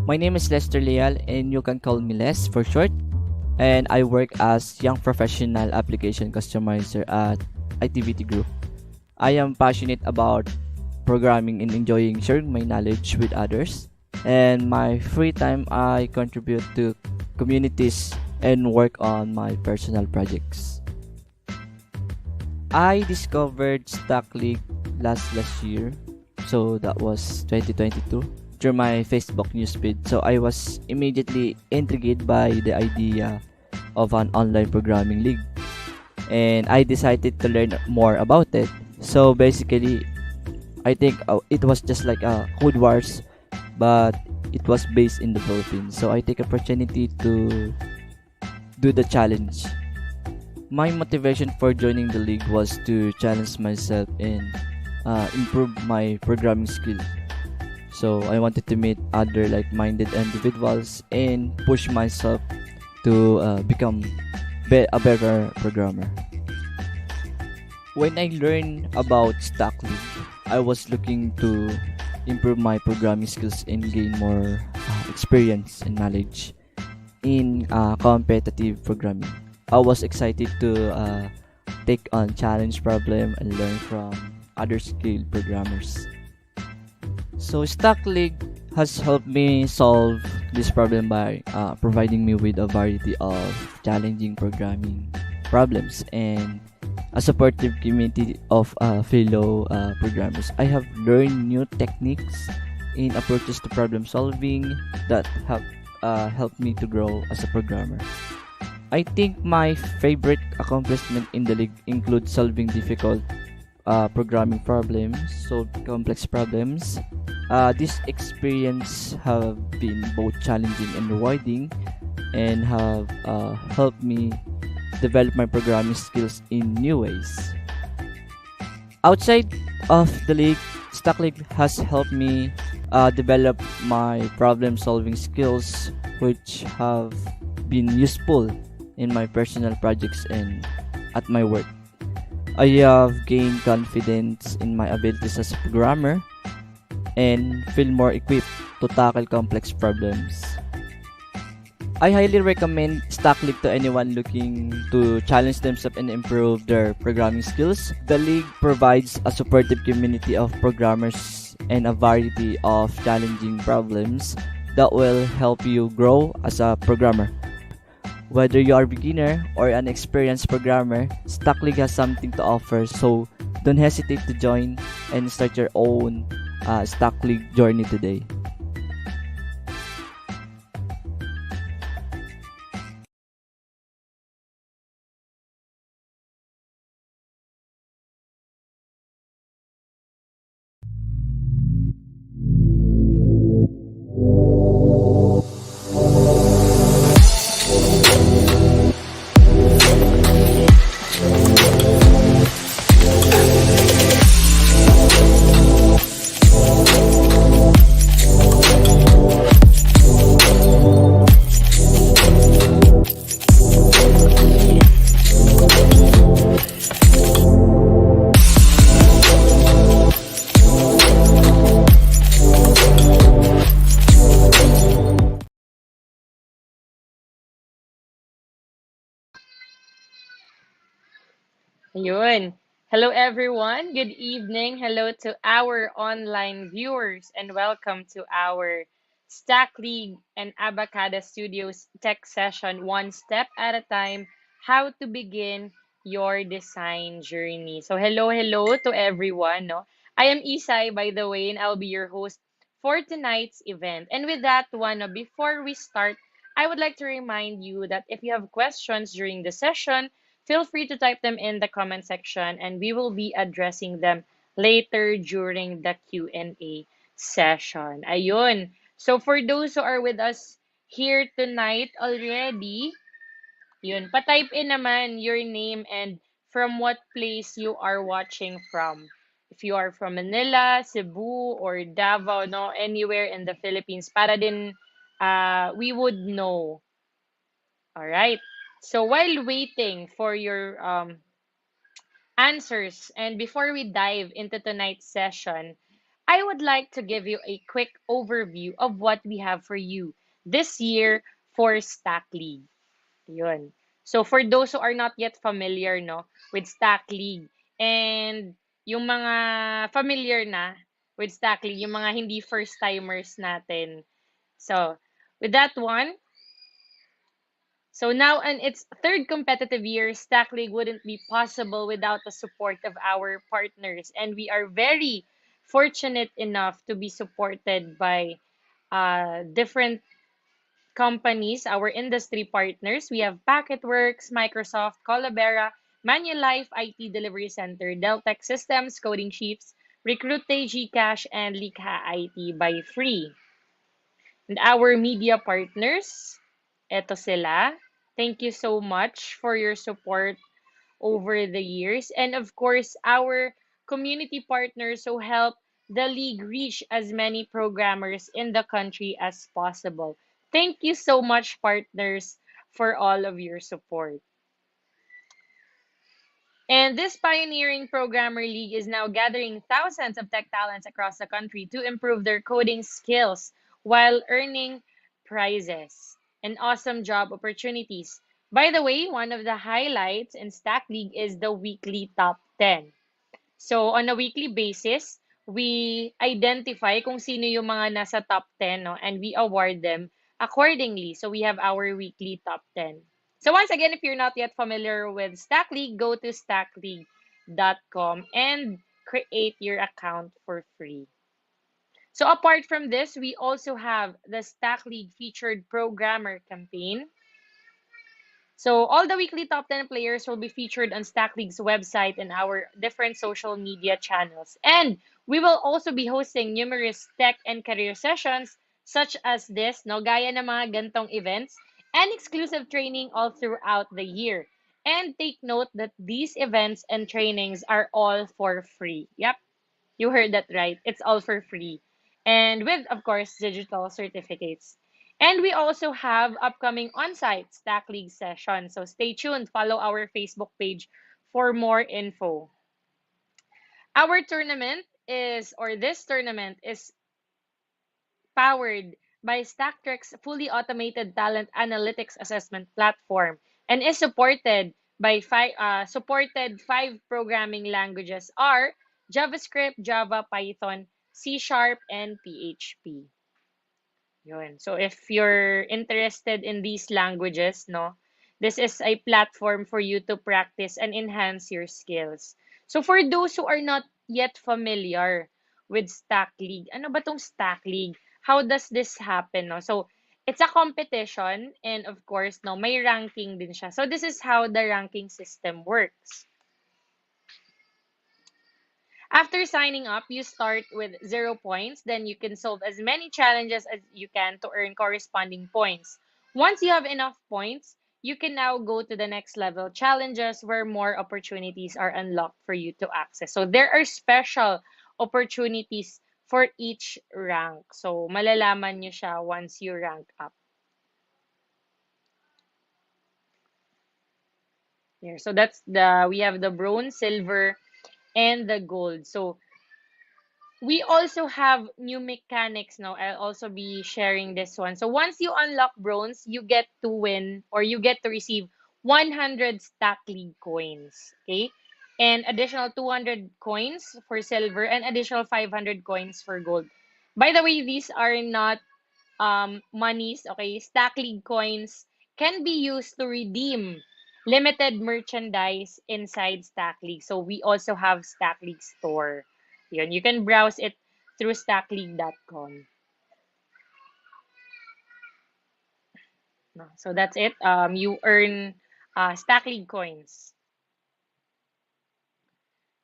My name is Lester Leal and you can call me Les for short. And I work as Young Professional Application Customizer at ITVT Group. I am passionate about programming and enjoying sharing my knowledge with others. And my free time, I contribute to communities and work on my personal projects. I discovered StackLeague last year, so that was 2022 through my Facebook newsfeed. So I was immediately intrigued by the idea of an online programming league, and I decided to learn more about it. So basically, I think it was just like a Code Wars, but it was based in the Philippines. So I take opportunity to do the challenge. My motivation for joining the league was to challenge myself and improve my programming skills. So I wanted to meet other like-minded individuals and push myself to become a better programmer. When I learned about StackLeague, I was looking to improve my programming skills and gain more experience and knowledge in competitive programming. I was excited to take on challenge problem and learn from other skilled programmers. So StackLeague has helped me solve this problem by providing me with a variety of challenging programming problems and a supportive community of fellow programmers. I have learned new techniques in approaches to problem solving that have helped me to grow as a programmer. I think my favorite accomplishment in the league includes solving difficult programming problems, solve complex problems. This experience have been both challenging and rewarding, and have helped me develop my programming skills in new ways. Outside of the league, Stack League has helped me develop my problem solving skills, which have been useful in my personal projects and at my work. I have gained confidence in my abilities as a programmer and feel more equipped to tackle complex problems. I highly recommend Stack League to anyone looking to challenge themselves and improve their programming skills. The league provides a supportive community of programmers and a variety of challenging problems that will help you grow as a programmer. Whether you are a beginner or an experienced programmer, Stack League has something to offer, so don't hesitate to join and start your own Stack League journey today. Yun. Hello, everyone. Good evening. Hello to our online viewers, and welcome to our Stack League and Abakada Studios tech session, one step at a time. How to begin your design journey. So, hello to everyone. No, I am Isai, by the way, and I'll be your host for tonight's event. And with that one, before we start, I would like to remind you that if you have questions during the session, feel free to type them in the comment section and we will be addressing them later during the Q&A session. Ayun. So for those who are with us here tonight already, yun, pa-type in naman your name and from what place you are watching from. If you are from Manila, Cebu, or Davao, no, anywhere in the Philippines, para din we would know. All right. So while waiting for your answers and before we dive into tonight's session, I would like to give you a quick overview of what we have for you this year for StackLeague. Yun. So for those who are not yet familiar no with StackLeague and yung mga familiar na with StackLeague, yung mga hindi first timers natin. So with that one, so now in its third competitive year, StackLeague wouldn't be possible without the support of our partners, and we are very fortunate enough to be supported by different companies, our industry partners. We have Packetworks, Microsoft, Colabera, Manulife IT Delivery Center, Deltec Systems, Coding Chiefs, Recruite, Gcash, and Likha IT by Free. And our media partners, eto sila. Thank you so much for your support over the years. And of course, our community partners who help the league reach as many programmers in the country as possible. Thank you so much, partners, for all of your support. And this pioneering programmer league is now gathering thousands of tech talents across the country to improve their coding skills while earning prizes and awesome job opportunities. By the way, one of the highlights in Stack League is the weekly top 10. So on a weekly basis, we identify kung sino yung mga nasa top 10, no, and we award them accordingly. So we have our weekly top 10. So once again, if you're not yet familiar with Stack League, go to stackleague.com and create your account for free. So apart from this, we also have the Stack League featured programmer campaign. So all the weekly top 10 players will be featured on StackLeague's website and our different social media channels. And we will also be hosting numerous tech and career sessions such as this, no, gaya ng mga gantong events, and exclusive training all throughout the year. And take note that these events and trainings are all for free. Yep, you heard that right. It's all for free. And with, of course, digital certificates. And we also have upcoming on-site Stack League sessions. So stay tuned. Follow our Facebook page for more info. Our tournament is, or this tournament is powered by StackTrek's fully automated talent analytics assessment platform and is supported five programming languages are JavaScript, Java, Python, C Sharp, and PHP. Yun. So if you're interested in these languages, no, this is a platform for you to practice and enhance your skills. So for those who are not yet familiar with Stack League, ano ba tong Stack League? How does this happen, no? So it's a competition and of course, no, may ranking din siya. So this is how the ranking system works. After signing up, you start with 0 points. Then you can solve as many challenges as you can to earn corresponding points. Once you have enough points, you can now go to the next level challenges where more opportunities are unlocked for you to access. So there are special opportunities for each rank. So malalaman nyo siya once you rank up. Here. So we have the bronze, silver, and the gold. So we also have new mechanics now. I'll also be sharing this one. So once you unlock bronze, you get to win or you get to receive 100 Stack League coins. Okay? And additional 200 coins for silver and additional 500 coins for gold. By the way, these are not monies. Okay? Stack League coins can be used to redeem limited merchandise inside Stack League. So we also have Stack League store. Yun, you can browse it through stackleague.com. No, so that's it. You earn Stack League coins.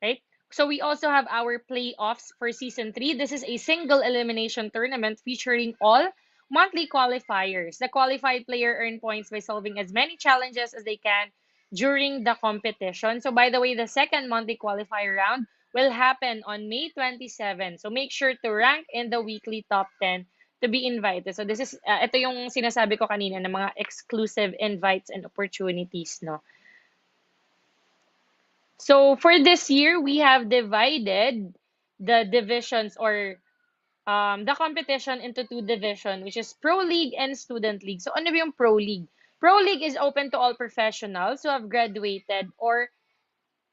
Right? So we also have our playoffs for season 3. This is a single elimination tournament featuring all monthly qualifiers. The qualified player earn points by solving as many challenges as they can during the competition. So by the way, the second monthly qualifier round will happen on May 27. So make sure to rank in the weekly top 10 to be invited. So this is ito yung sinasabi ko kanina ng mga exclusive invites and opportunities, no. So for this year, we have divided the divisions or the competition into two division, which is Pro League and Student League. So ano ba yung Pro League? Pro League is open to all professionals who have graduated or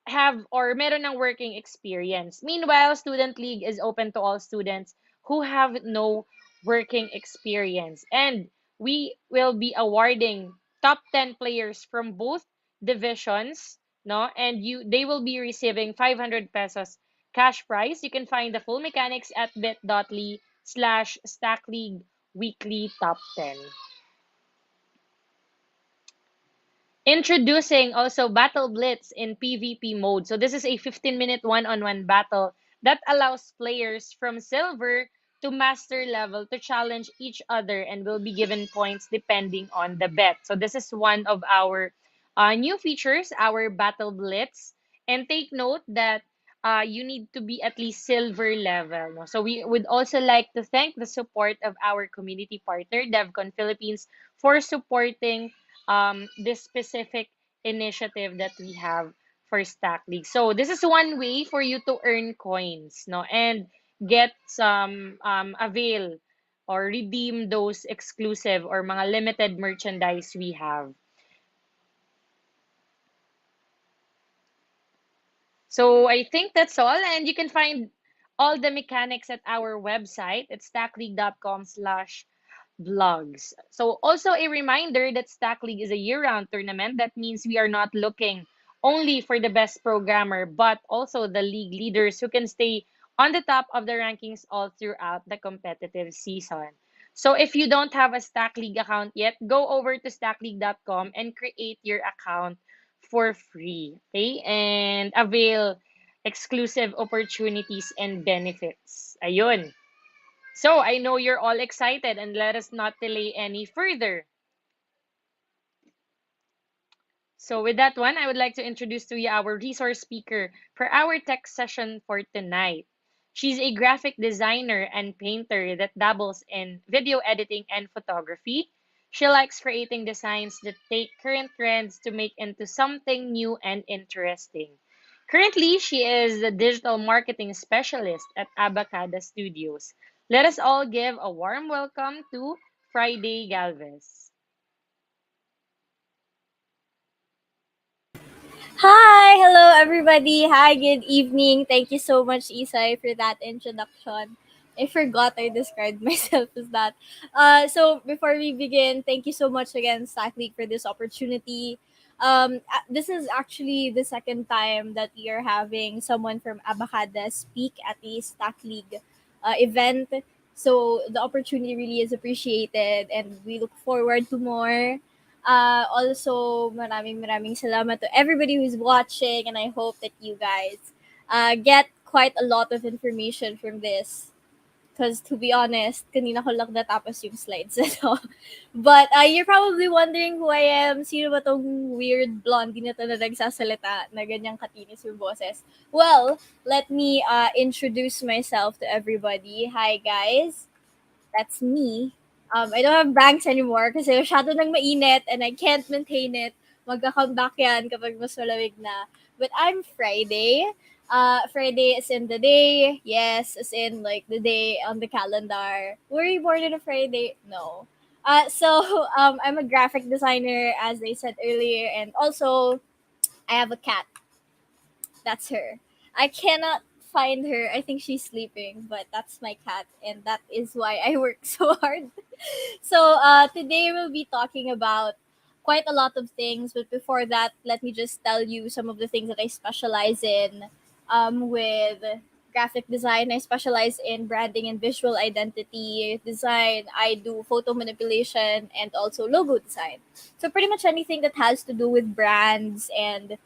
have or meron ng working experience. Meanwhile, Student League is open to all students who have no working experience. And we will be awarding top 10 players from both divisions, no? And they will be receiving 500 pesos cash prize. You can find the full mechanics at bit.ly/StackLeague weekly top 10. Introducing also Battle Blitz in PvP mode. So this is a 15-minute one-on-one battle that allows players from silver to master level to challenge each other and will be given points depending on the bet. So this is one of our new features, our Battle Blitz. And take note that you need to be at least silver level. No? So we would also like to thank the support of our community partner, DevCon Philippines, for supporting this specific initiative that we have for Stack League. So this is one way for you to earn coins, no, and get some avail or redeem those exclusive or mga limited merchandise we have. So I think that's all, and you can find all the mechanics at our website. It's stackleague.com/blogs. So also a reminder that Stack League is a year-round tournament. That means we are not looking only for the best programmer, but also the league leaders who can stay on the top of the rankings all throughout the competitive season. So if you don't have a Stack League account yet, go over to stackleague.com and create your account for free. Okay? And avail exclusive opportunities and benefits. Ayun. So I know you're all excited, and let us not delay any further. So with that one, I would like to introduce to you our resource speaker for our tech session for tonight. She's a graphic designer and painter that dabbles in video editing and photography. She likes creating designs that take current trends to make into something new and interesting. Currently, she is the digital marketing specialist at Abakada Studios. Let us all give a warm welcome to Friday Galvez. Hi, hello everybody. Hi, good evening. Thank you so much, Isai, for that introduction. I forgot I described myself as that. So before we begin, thank you so much again, Stack League, for this opportunity. This is actually the second time that we are having someone from Abakada speak at the Stack League event. So the opportunity really is appreciated, and we look forward to more. Also, maraming salamat to everybody who's watching, and I hope that you guys get quite a lot of information from this. Because to be honest, kanina ko lang natapos yung slides. Ano. But you're probably wondering who I am. Sino ba tong weird blondie na to na nagsasalita na ganyang katinis yung boses? Well, let me introduce myself to everybody. Hi guys, that's me. I don't have bangs anymore kasi masyado nang mainit and I can't maintain it. Magka-comeback yan kapag mas malamig na. But I'm Friday. Friday is in the day. Yes, as in like the day on the calendar. Were you born on a Friday? No. I'm a graphic designer, as they said earlier, and also I have a cat. That's her. I cannot find her. I think she's sleeping, but that's my cat, and that is why I work so hard. So today we'll be talking about quite a lot of things, but before that, let me just tell you some of the things that I specialize in with graphic design. I specialize in branding and visual identity design. I do photo manipulation and also logo design. So pretty much anything that has to do with brands and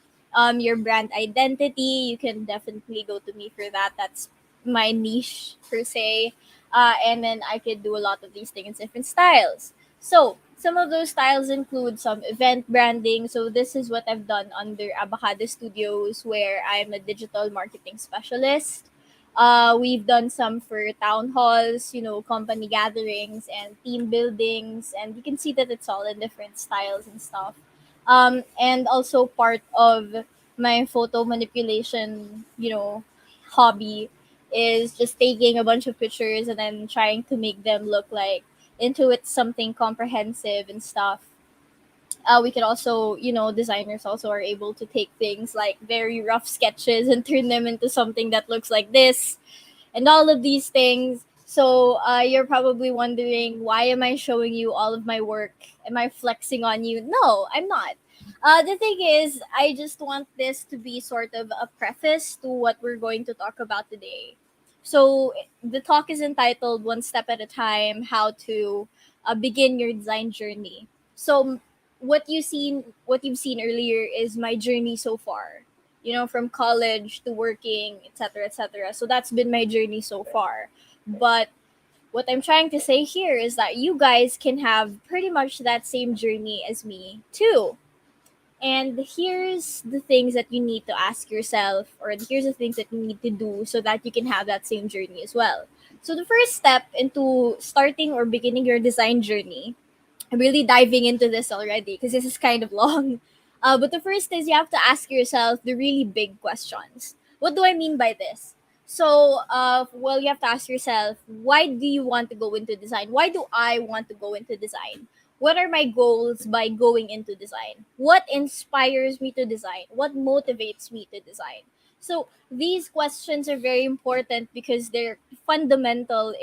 your brand identity, you can definitely go to me for that. That's my niche per se. And then I could do a lot of these things in different styles. So some of those styles include some event branding. So this is what I've done under Abakada Studios, where I'm a digital marketing specialist. We've done some for town halls, company gatherings and team buildings, and you can see that it's all in different styles and stuff. And also part of my photo manipulation, hobby is just taking a bunch of pictures and then trying to make them look like into it something comprehensive and stuff. We could also, designers also are able to take things like very rough sketches and turn them into something that looks like this and all of these things. So you're probably wondering, why am I showing you all of my work? Am I flexing on you? No, I'm not. The thing is, I just want this to be sort of a preface to what we're going to talk about today. So the talk is entitled "One Step at a Time: How to Begin Your Design Journey." So what you've seen earlier is my journey so far, from college to working, etc., etc. So that's been my journey so far. But what I'm trying to say here is that you guys can have pretty much that same journey as me, too. And here's the things that you need to ask yourself, or here's the things that you need to do so that you can have that same journey as well. So, the first step into starting or beginning your design journey, I'm really diving into this already because this is kind of long. But the first is you have to ask yourself the really big questions. What do I mean by this? So, well, you have to ask yourself, why do you want to go into design? Why do I want to go into design? What are my goals by going into design? What inspires me to design? What motivates me to design? So, these questions are very important because they're fundamental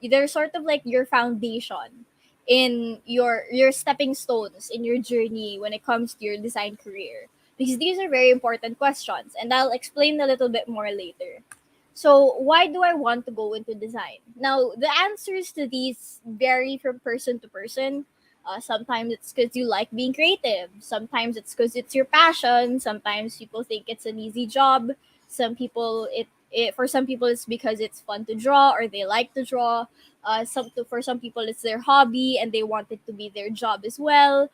they're sort of like your foundation in your stepping stones in your journey when it comes to your design career, because these are very important questions and I'll explain a little bit more later. So why do I want to go into design? Now the answers to these vary from person to person. Sometimes it's because you like being creative, sometimes it's because it's your passion, sometimes people think it's an easy job, some people for some people it's because it's fun to draw or they like to draw. For some people it's their hobby and they want it to be their job as well.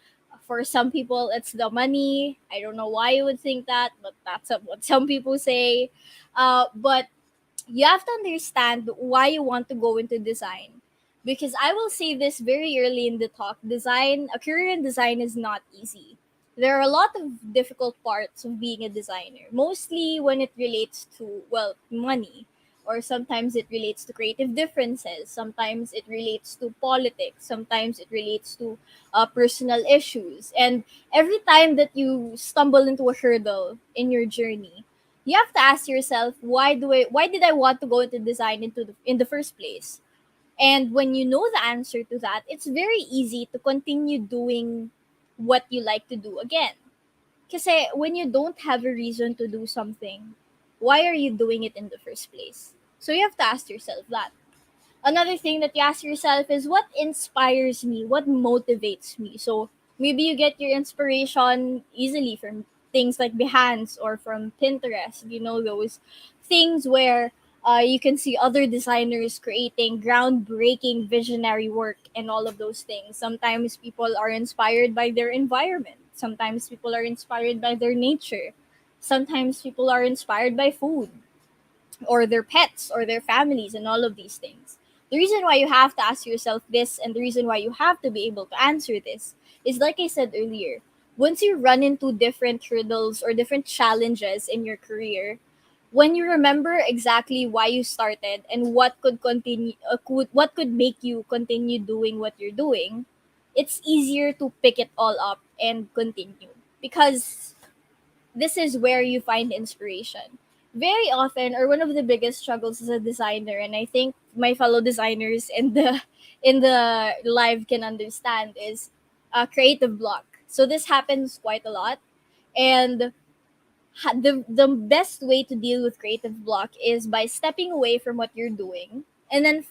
For some people it's the money. I don't know why you would think that, but that's what some people say. But you have to understand why you want to go into design, because I will say this very early in the talk: design a career in design is not easy. There are a lot of difficult parts of being a designer, mostly when it relates to, well, money, or sometimes it relates to creative differences, sometimes it relates to politics, sometimes it relates to personal issues. And every time that you stumble into a hurdle in your journey, you have to ask yourself, why did I want to go into design in the first place? And when you know the answer to that, it's very easy to continue doing what you like to do again. Because when you don't have a reason to do something, why are you doing it in the first place? So you have to ask yourself that. Another thing that you ask yourself is, what inspires me? What motivates me? So maybe you get your inspiration easily from things like Behance or from Pinterest. Those things where you can see other designers creating groundbreaking visionary work and all of those things. Sometimes people are inspired by their environment. Sometimes people are inspired by their nature. Sometimes people are inspired by food or their pets or their families and all of these things. The reason why you have to ask yourself this and the reason why you have to be able to answer this is, like I said earlier, once you run into different hurdles or different challenges in your career, when you remember exactly why you started and what could make you continue doing what you're doing, it's easier to pick it all up and continue, because this is where you find inspiration. Very often, or one of the biggest struggles as a designer, and I think my fellow designers in the in the live can understand, is a creative block. So this happens quite a lot, and the best way to deal with creative block is by stepping away from what you're doing and then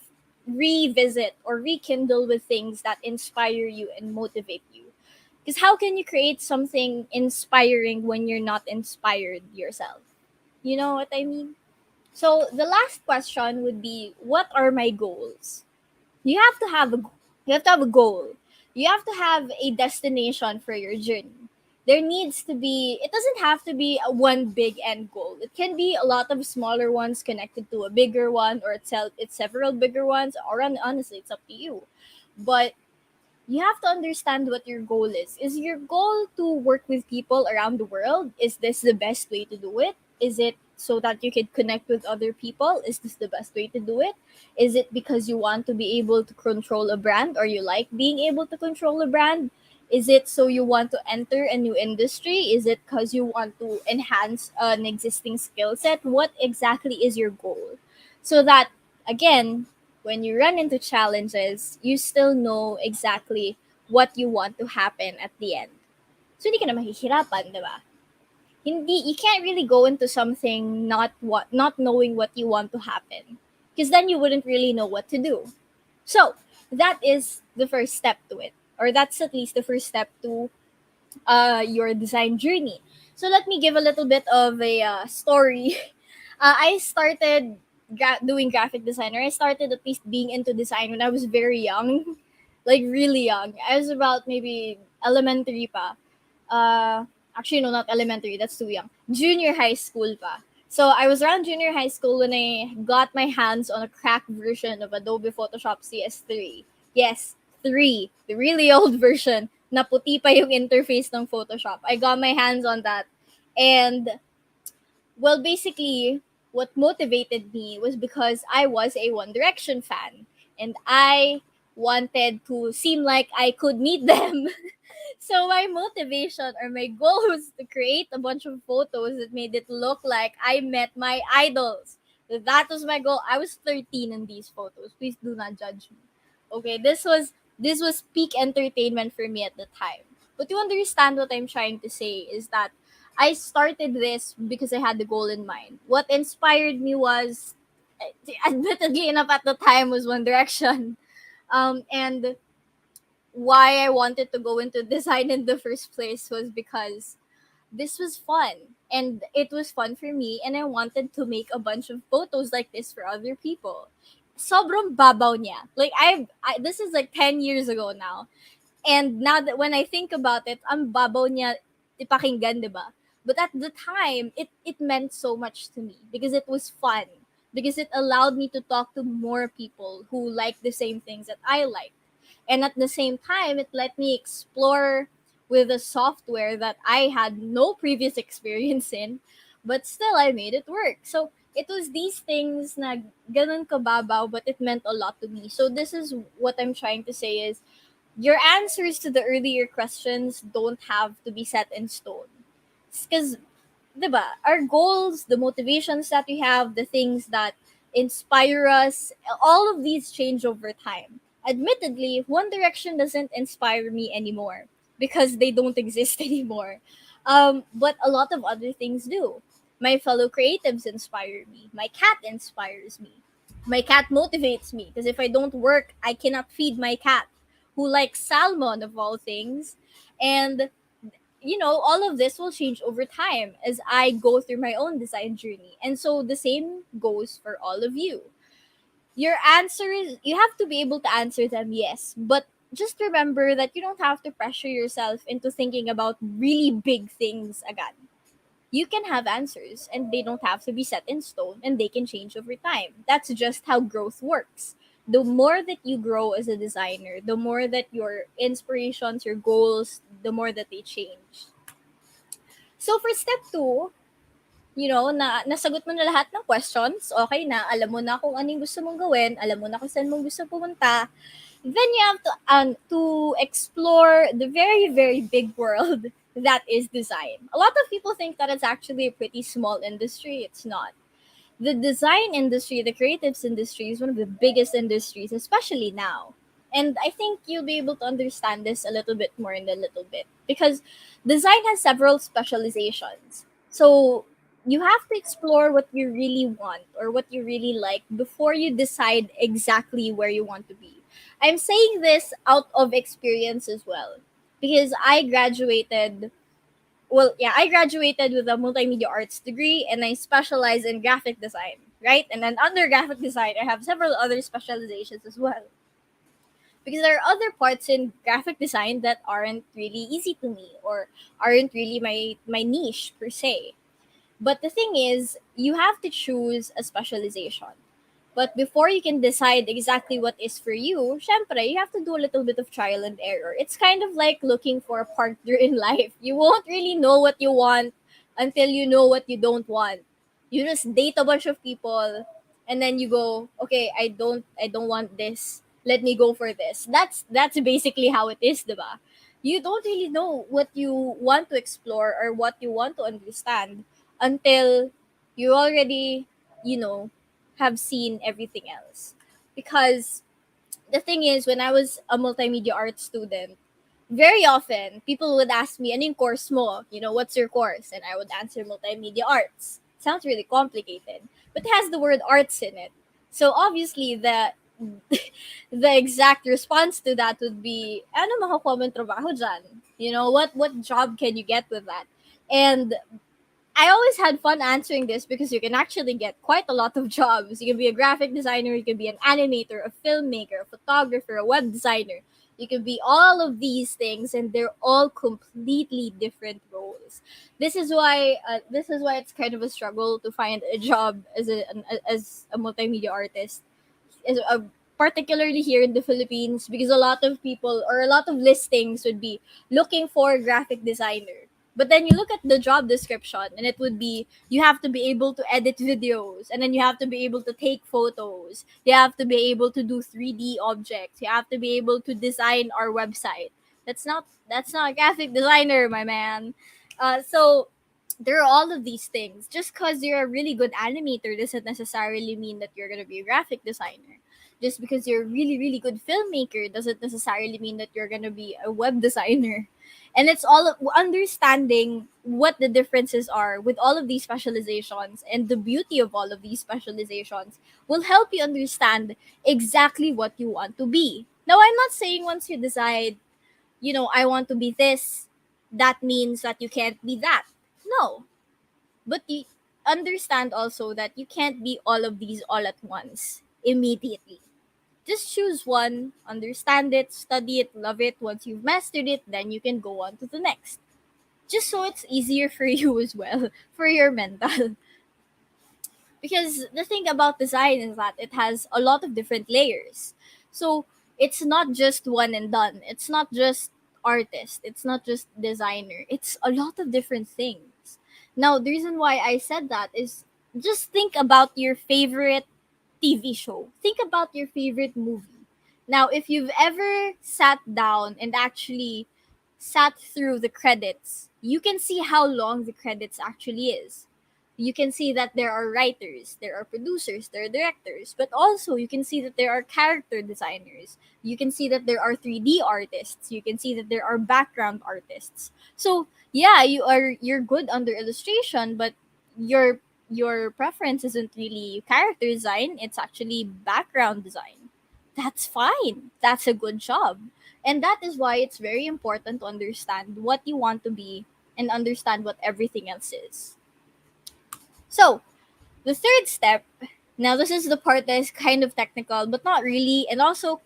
revisit or rekindle with things that inspire you and motivate you. Because how can you create something inspiring when you're not inspired yourself? You know what I mean? So the last question would be, what are my goals? You have to have a goal. You have to have a destination for your journey. There needs to be, it doesn't have to be a one big end goal. It can be a lot of smaller ones connected to a bigger one, or it's several bigger ones, or honestly, it's up to you. But you have to understand what your goal is. Is your goal to work with people around the world? Is this the best way to do it? Is it so that you could connect with other people? Is this the best way to do it? Is it because you want to be able to control a brand, or you like being able to control a brand? Is it so you want to enter a new industry? Is it because you want to enhance an existing skill set? What exactly is your goal? So that, again, when you run into challenges, you still know exactly what you want to happen at the end. So hindi ka na mahihirapan, di ba? Hindi, you can't really go into something not knowing what you want to happen, because then you wouldn't really know what to do. So that is the first step to it, or that's at least the first step to your design journey. So let me give a little bit of a story. I started doing graphic design, or I started at least being into design when I was very young, like really young. I was about maybe elementary pa. Uh, Actually, no, not elementary. That's too young. Junior high school pa. So I was around junior high school when I got my hands on a cracked version of Adobe Photoshop CS3. Yes, 3. The really old version. Na puti pa yung interface ng Photoshop. I got my hands on that. And, well, basically, what motivated me was because I was a One Direction fan. And I wanted to seem like I could meet them. So my motivation, or my goal, was to create a bunch of photos that made it look like I met my idols. That was my goal. I was 13 in these photos. Please do not judge me. Okay, this was peak entertainment for me at the time. But you understand what I'm trying to say is that I started this because I had the goal in mind. What inspired me was, admittedly enough at the time, was One Direction. And why I wanted to go into design in the first place was because this was fun, and it was fun for me, and I wanted to make a bunch of photos like this for other people. Sobrang babaw niya. Like this is like 10 years ago now. And now that when I think about it, ang babaw niya ipakinggan, 'di ba? But at the time, it meant so much to me because it was fun. Because it allowed me to talk to more people who like the same things that I like. And at the same time, it let me explore with a software that I had no previous experience in, but still I made it work. So it was these things na ganun kababaw, but it meant a lot to me. So this is what I'm trying to say is your answers to the earlier questions don't have to be set in stone. Because, diba, our goals, the motivations that we have, the things that inspire us, all of these change over time. Admittedly, One Direction doesn't inspire me anymore because they don't exist anymore. But a lot of other things do. My fellow creatives inspire me. My cat inspires me. My cat motivates me because if I don't work, I cannot feed my cat, who likes salmon of all things. And all of this will change over time as I go through my own design journey. And so the same goes for all of you. Your answers, you have to be able to answer them, yes, but just remember that you don't have to pressure yourself into thinking about really big things again. You can have answers and they don't have to be set in stone, and they can change over time. That's just how growth works. The more that you grow as a designer, the more that your inspirations, your goals, the more that they change. So for step 2, nasagot mo na lahat ng questions, okay na, alam mo na kung ano yung gusto mong gawin, alam mo na kung saan mo gusto pumunta, then you have to explore the very, very big world that is design. A lot of people think that it's actually a pretty small industry. It's not. The design industry, the creatives industry, is one of the biggest industries, especially now. And I think you'll be able to understand this a little bit more in a little bit because design has several specializations. So you have to explore what you really want or what you really like before you decide exactly where you want to be. I'm saying this out of experience as well because I graduated with a multimedia arts degree and I specialize in graphic design, right? And then under graphic design, I have several other specializations as well. Because there are other parts in graphic design that aren't really easy to me or aren't really my niche per se. But the thing is, you have to choose a specialization. But before you can decide exactly what is for you, syempre, you have to do a little bit of trial and error. It's kind of like looking for a partner in life. You won't really know what you want until you know what you don't want. You just date a bunch of people, and then you go, okay, I don't want this. Let me go for this. That's basically how it is, diba? You don't really know what you want to explore or what you want to understand until you already, you know, have seen everything else. Because the thing is, when I was a multimedia arts student, very often people would ask me, anong course mo? What's your course? And I would answer multimedia arts. Sounds really complicated, but it has the word arts in it. So obviously the exact response to that would be, ano makukuha mong trabaho dyan? What job can you get with that? And I always had fun answering this because you can actually get quite a lot of jobs. You can be a graphic designer, you can be an animator, a filmmaker, a photographer, a web designer. You can be all of these things, and they're all completely different roles. This is why it's kind of a struggle to find a job as a multimedia artist, particularly here in the Philippines, because a lot of people or a lot of listings would be looking for a graphic designer. But then you look at the job description, and it would be, you have to be able to edit videos, and then you have to be able to take photos. You have to be able to do 3D objects. You have to be able to design our website. That's not a graphic designer, my man. So there are all of these things. Just because you're a really good animator doesn't necessarily mean that you're going to be a graphic designer. Just because you're a really, really good filmmaker doesn't necessarily mean that you're going to be a web designer. And it's all understanding what the differences are with all of these specializations, and the beauty of all of these specializations will help you understand exactly what you want to be. Now, I'm not saying once you decide, I want to be this, that means that you can't be that. No. But you understand also that you can't be all of these all at once immediately. Just choose one, understand it, study it, love it. Once you've mastered it, then you can go on to the next. Just so it's easier for you as well, for your mental. Because the thing about design is that it has a lot of different layers. So it's not just one and done. It's not just artist. It's not just designer. It's a lot of different things. Now, the reason why I said that is, just think about your favorite TV show. Think about your favorite movie. Now, if you've ever sat down and actually sat through the credits, you can see how long the credits actually is. You can see that there are writers, there are producers, there are directors, but also you can see that there are character designers. You can see that there are 3D artists. You can see that there are background artists. So, yeah, you're good under illustration, but your your preference isn't really character design, it's actually background design. That's fine. That's a good job. And that is why it's very important to understand what you want to be and understand what everything else is. So, the third step, now this is the part that is kind of technical, but not really, and also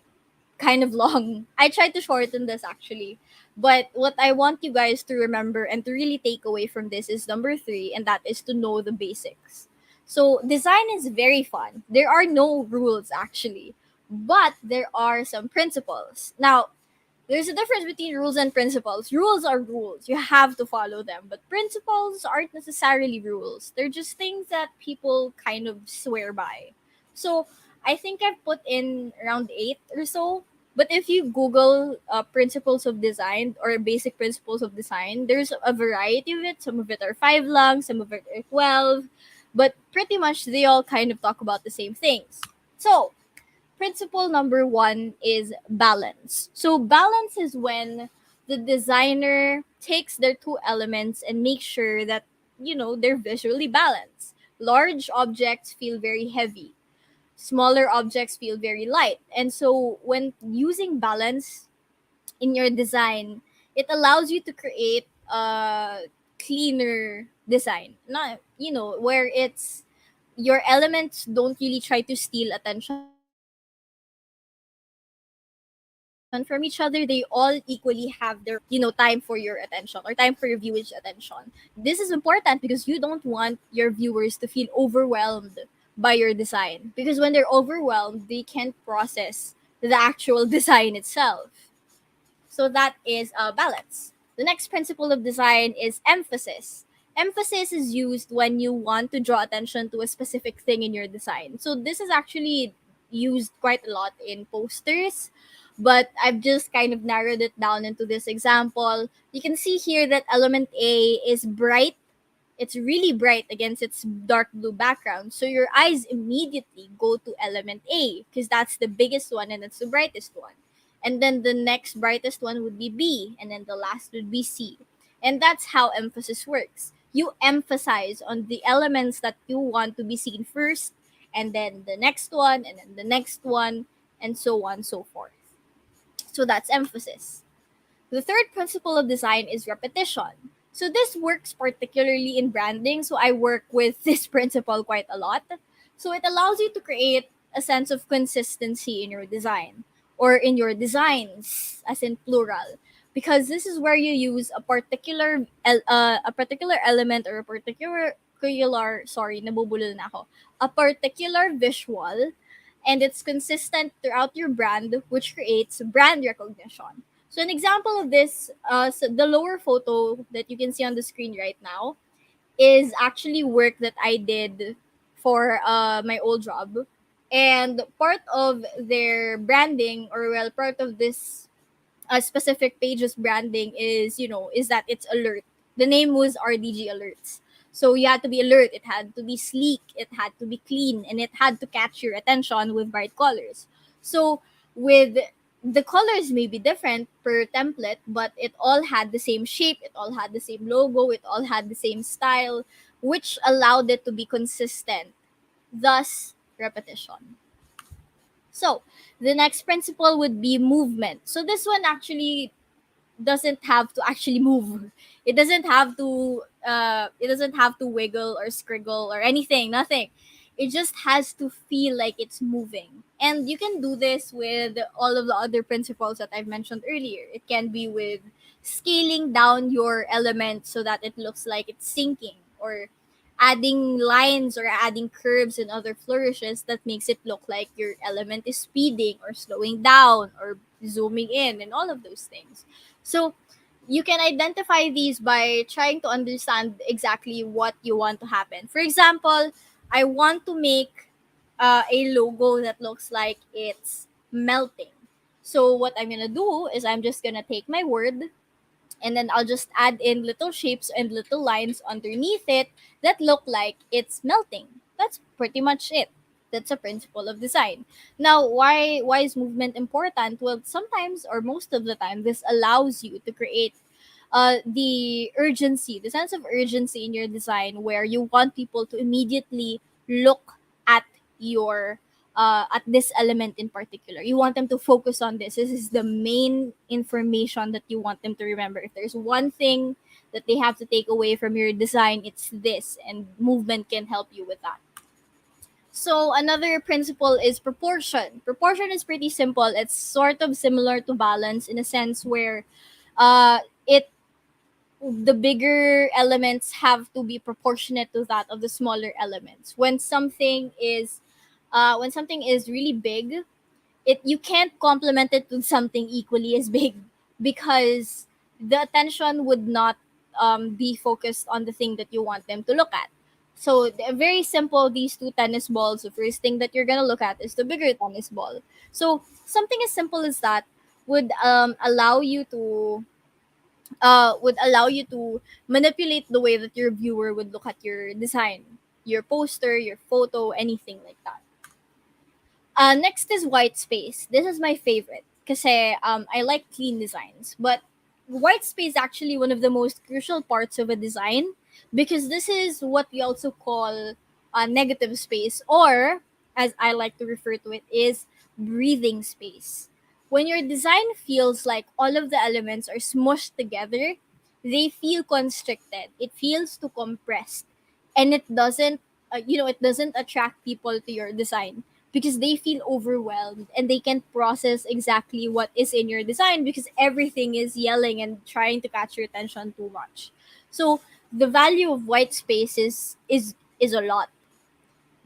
kind of long. I tried to shorten this actually. But what I want you guys to remember and to really take away from this is number three, and that is to know the basics. So, design is very fun. There are no rules actually, but there are some principles. Now, there's a difference between rules and principles. Rules are rules. You have to follow them. But principles aren't necessarily rules. They're just things that people kind of swear by. So I think I've put in around eight or so. But if you Google principles of design or basic principles of design, there's a variety of it. Some of it are five lang, some of it are 12. But pretty much they all kind of talk about the same things. So principle number one is balance. So balance is when the designer takes their two elements and makes sure that they're visually balanced. Large objects feel very heavy. Smaller objects feel very light. And so when using balance in your design, it allows you to create a cleaner design. Not, where it's your elements don't really try to steal attention from each other. They all equally have their time for your attention or time for your viewers' attention. This is important because you don't want your viewers to feel overwhelmed by your design, because when they're overwhelmed, they can't process the actual design itself. So that is balance. The next principle of design is emphasis. Emphasis is used when you want to draw attention to a specific thing in your design. So this is actually used quite a lot in posters, but I've just kind of narrowed it down into this example. You can see here that element A is bright. It's really bright against its dark blue background. So your eyes immediately go to element A because that's the biggest one and it's the brightest one. And then the next brightest one would be B, and then the last would be C. And that's how emphasis works. You emphasize on the elements that you want to be seen first, and then the next one, and then the next one, and so on and so forth. So that's emphasis. The third principle of design is repetition. So this works particularly in branding. So I work with this principle quite a lot. So it allows you to create a sense of consistency in your design or in your designs, as in plural, because this is where you use a particular element or nabubulol na ako, a particular visual, and it's consistent throughout your brand, which creates brand recognition. So an example of this, so the lower photo that you can see on the screen right now is actually work that I did for my old job. And part of their branding, or well, part of this specific page's branding is that it's alert. The name was RDG Alerts. So you had to be alert. It had to be sleek. It had to be clean, and it had to catch your attention with bright colors. So with the colors may be different per template, but it all had the same shape. It all had the same logo. It all had the same style, which allowed it to be consistent. Thus, repetition. So the next principle would be movement. So this one actually doesn't have to actually move. It doesn't have to wiggle or scriggle or anything, nothing. It just has to feel like it's moving. And you can do this with all of the other principles that I've mentioned earlier. It can be with scaling down your element so that it looks like it's sinking, or adding lines or adding curves and other flourishes that makes it look like your element is speeding or slowing down or zooming in, and all of those things. So you can identify these by trying to understand exactly what you want to happen. For example, I want to make a logo that looks like it's melting. So what I'm gonna do is I'm just gonna take my word, and then I'll just add in little shapes and little lines underneath it that look like it's melting. That's pretty much it. That's a principle of design. Now, why is movement important? Well, sometimes or most of the time, this allows you to create the urgency, the sense of urgency in your design, where you want people to immediately look at your at this element in particular. You want them to focus on this. This is the main information that you want them to remember. If there's one thing that they have to take away from your design, it's this, and movement can help you with that. So another principle is proportion. Proportion is pretty simple. It's sort of similar to balance in a sense where it the bigger elements have to be proportionate to that of the smaller elements. When something is really big, it you can't complement it with something equally as big, because the attention would not be focused on the thing that you want them to look at. So very simple, these two tennis balls, the first thing that you're gonna look at is the bigger tennis ball. So something as simple as that would allow you to manipulate the way that your viewer would look at your design, your poster, your photo, anything like that. Next is white space. This is my favorite kasi I like clean designs. But white space is actually one of the most crucial parts of a design, because this is what we also call negative space, or as I like to refer to it, is breathing space. When your design feels like all of the elements are smushed together, they feel constricted. It feels too compressed, and it doesn't attract people to your design because they feel overwhelmed and they can't process exactly what is in your design because everything is yelling and trying to catch your attention too much. So the value of white space is a lot,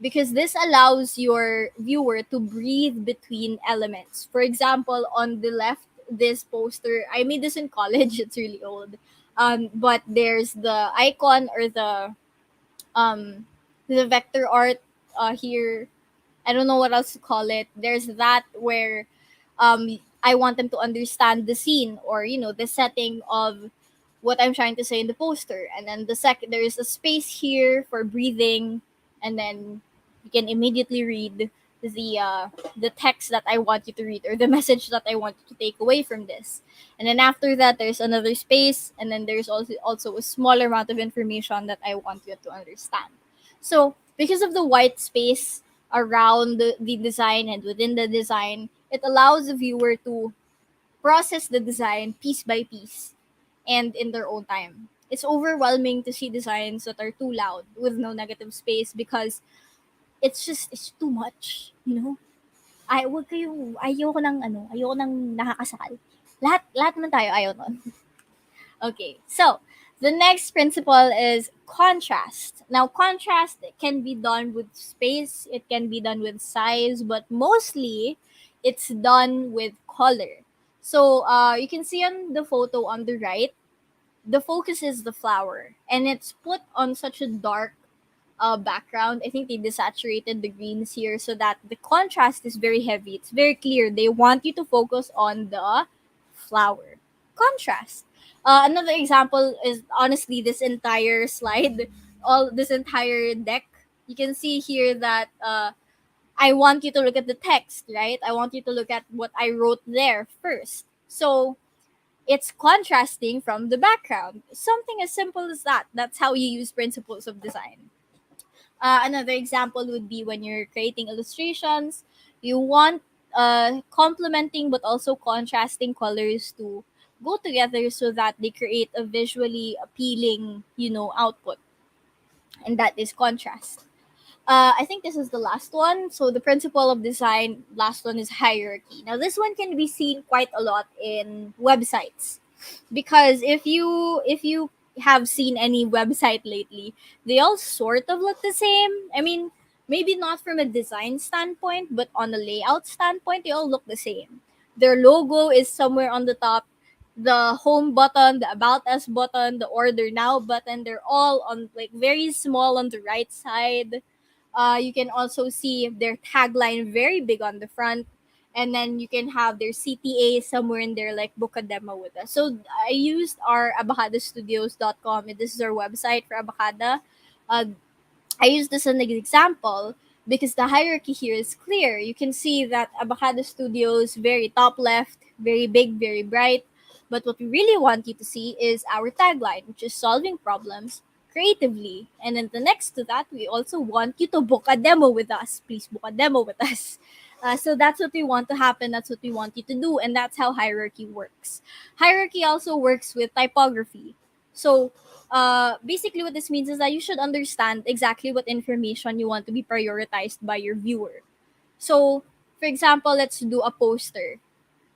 because this allows your viewer to breathe between elements. For example, on the left, this poster, I made this in college, it's really old. But there's the icon or um the vector art here. I don't know what else to call it. There's that where I want them to understand the scene, or the setting of what I'm trying to say in the poster. And then there's a space here for breathing, and then you can immediately read the text that I want you to read, or the message that I want you to take away from this. And then after that there's another space, and then there's also a smaller amount of information that I want you to understand. So because of the white space around the design and within the design, it allows the viewer to process the design piece by piece and in their own time. It's overwhelming to see designs that are too loud with no negative space, because it's too much, Ay, wag kayo, ayoko nang nakakasal. Lahat naman tayo ayaw nun. Okay, so the next principle is contrast. Now, contrast can be done with space, it can be done with size, but mostly it's done with color. So, you can see on the photo on the right, the focus is the flower, and it's put on such a dark background. I think they desaturated the greens here so that the contrast is very heavy. It's very clear. They want you to focus on the flower. Contrast. Another example is honestly this entire slide, all this entire deck. You can see here that I want you to look at the text, right? I want you to look at what I wrote there first. So it's contrasting from the background. Something as simple as that. That's how you use principles of design. Another example would be when you're creating illustrations, you want complementing but also contrasting colors to go together so that they create a visually appealing, output, and that is contrast. I think this is the last one. So the principle of design, last one is hierarchy. Now this one can be seen quite a lot in websites, because if you have seen any website lately, they all sort of look the same. I mean, maybe not from a design standpoint, but on a layout standpoint, they all look the same. Their logo is somewhere on the top. The home button, the about us button, the order now button, they're all on like very small on the right side. You can also see their tagline very big on the front, and then you can have their CTA somewhere in there, like book a demo with us. So I used our abakadastudios.com, and this is our website for Abakada. Uh, I use this as an example because the hierarchy here is clear. You can see that Abakada Studios, very top left, very big, very bright. But what we really want you to see is our tagline, which is solving problems creatively. And then the next to that, we also want you to book a demo with us. Please book a demo with us. So that's what we want to happen. That's what we want you to do. And that's how hierarchy works. Hierarchy also works with typography. So basically what this means is that you should understand exactly what information you want to be prioritized by your viewer. So for example, let's do a poster.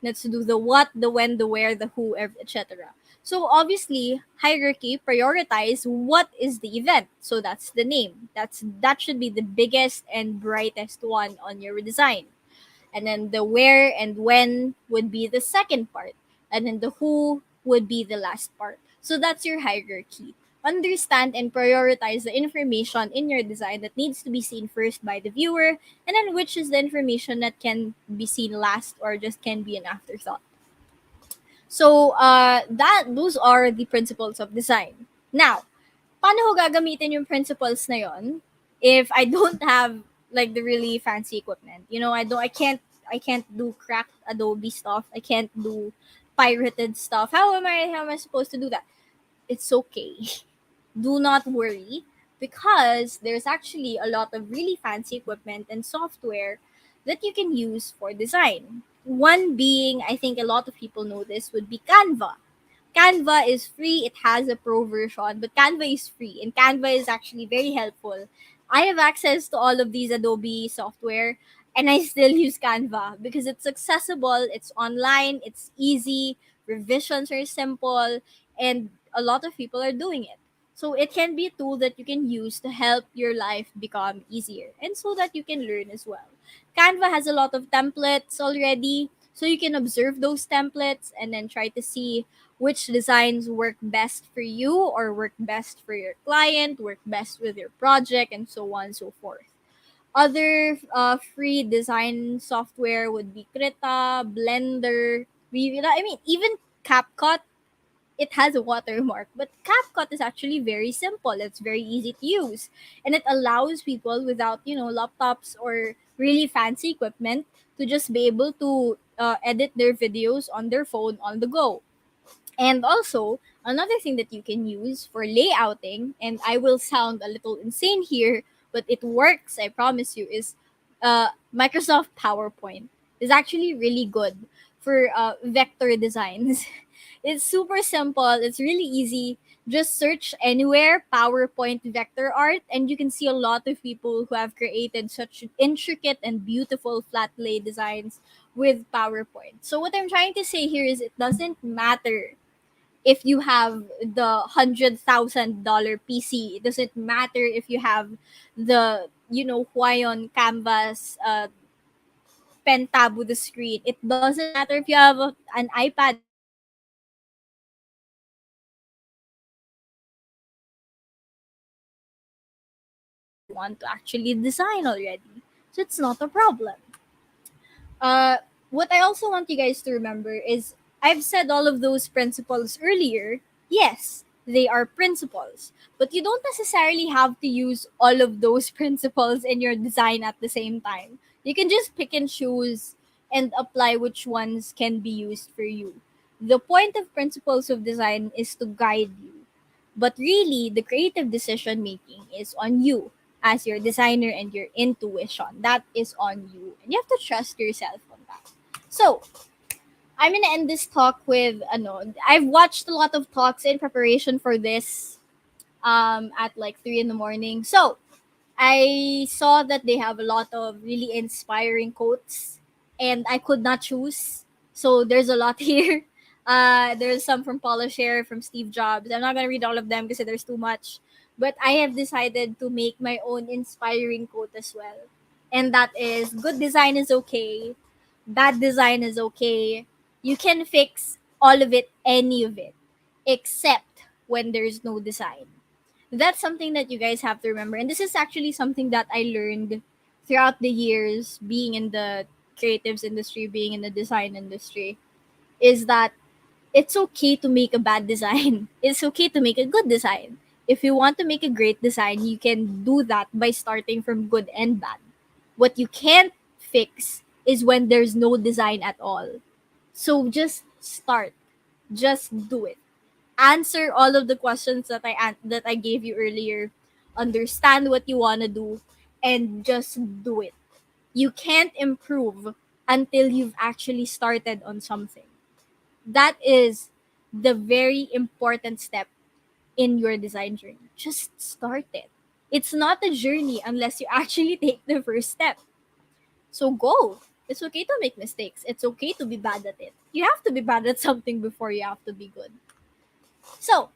Let's do the what, the when, the where, the who, etc. So obviously hierarchy prioritize what is the event, so that's the name. That should be the biggest and brightest one on your design. And then the where and when would be the second part, and then the who would be the last part. So that's your hierarchy. Understand and prioritize the information in your design that needs to be seen first by the viewer, and then which is the information that can be seen last or just can be an afterthought. So that those are the principles of design. Now, paano ko gagamitin yung principles na yon if I don't have like the really fancy equipment? I can't do cracked Adobe stuff. I can't do pirated stuff. How am I supposed to do that? It's okay. Do not worry, because there's actually a lot of really fancy equipment and software that you can use for design. One being, I think a lot of people know this, would be Canva. Canva is free. It has a pro version, but Canva is free, and Canva is actually very helpful. I have access to all of these Adobe software, and I still use Canva because it's accessible, it's online, it's easy, revisions are simple, and a lot of people are doing it. So it can be a tool that you can use to help your life become easier and so that you can learn as well. Canva has a lot of templates already. So you can observe those templates and then try to see which designs work best for you or work best for your client, work best with your project, and so on and so forth. Other free design software would be Krita, Blender, I mean, even CapCut, it has a watermark, but CapCut is actually very simple. It's very easy to use, and it allows people without laptops or really fancy equipment to just be able to edit their videos on their phone on the go. And also, another thing that you can use for layouting, and I will sound a little insane here, but it works, I promise you, is Microsoft PowerPoint is actually really good for vector designs. It's super simple, it's really easy. Just search anywhere PowerPoint vector art, and you can see a lot of people who have created such intricate and beautiful flat lay designs with PowerPoint. So, what I'm trying to say here is it doesn't matter if you have the $100,000 PC. It doesn't matter if you have the Huayon canvas pen tab with the screen. It doesn't matter if you have an iPad with a want to actually design already. So it's not a problem. Uh, what I also want you guys to remember is I've said all of those principles earlier. Yes, they are principles, but you don't necessarily have to use all of those principles in your design at the same time. You can just pick and choose and apply which ones can be used for you. The point of principles of design is to guide you, but really the creative decision making is on you as your designer and your intuition. That is on you. And you have to trust yourself on that. So, I'm gonna end this talk with I've watched a lot of talks in preparation for this at like 3 in the morning. So I saw that they have a lot of really inspiring quotes, and I could not choose. So there's a lot here. There's some from Paula Scher, from Steve Jobs. I'm not gonna read all of them because there's too much. But I have decided to make my own inspiring quote as well, and that is: "Good design is okay. Bad design is okay. You can fix all of it, any of it, except when there's no design." That's something that you guys have to remember. And this is actually something that I learned throughout the years being in the creatives industry, being in the design industry, is that it's okay to make a bad design. It's okay to make a good design. If you want to make a great design, you can do that by starting from good and bad. What you can't fix is when there's no design at all. So just start. Just do it. Answer all of the questions that I gave you earlier. Understand what you want to do and just do it. You can't improve until you've actually started on something. That is the very important step in your design journey. Just start it. It's not a journey unless you actually take the first step. So go. It's okay to make mistakes. It's okay to be bad at it. You have to be bad at something before you have to be good. So,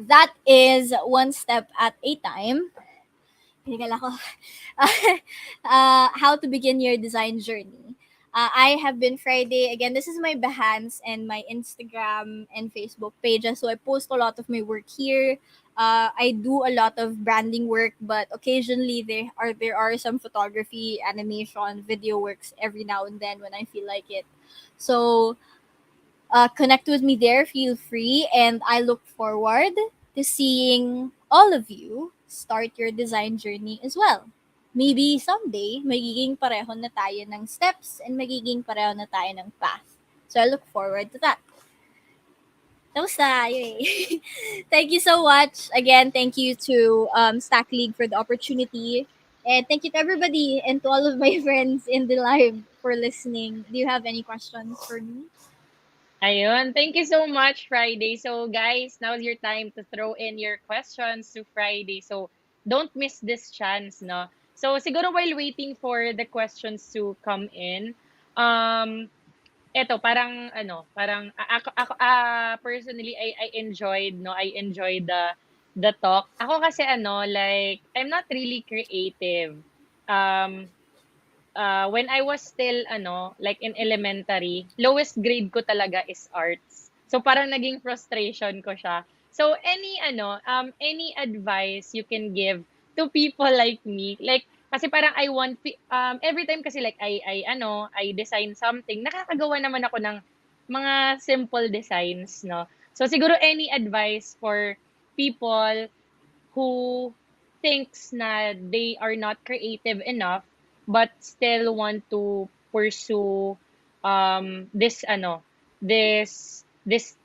that is one step at a time. Pinigal ako. How to begin your design journey. I have been Friday. Again, this is my Behance and my Instagram and Facebook pages. So I post a lot of my work here. I do a lot of branding work, but occasionally there are some photography, animation, video works every now and then when I feel like it. So connect with me there, feel free, and I look forward to seeing all of you start your design journey as well. Maybe someday, magiging pareho na tayo ng steps and magiging pareho na tayo ng path. So I look forward to that. Tapos na, yay. Thank you so much. Again, thank you to StackLeague for the opportunity. And thank you to everybody and to all of my friends in the live for listening. Do you have any questions for me? Ayun. Thank you so much, Friday. So, guys, now's your time to throw in your questions to Friday. So, don't miss this chance, no? So, siguro while waiting for the questions to come in, eto, parang, parang, personally, I enjoyed, no? I enjoyed the talk. Ako kasi, like, I'm not really creative. Um, when I was still like in elementary, lowest grade ko talaga is arts. So parang naging frustration ko siya. So any advice you can give to people like me, like kasi parang I want every time kasi like I design something, nakakagawa naman ako ng mga simple designs, no. So siguro any advice for people who thinks na they are not creative enough but still want to pursue this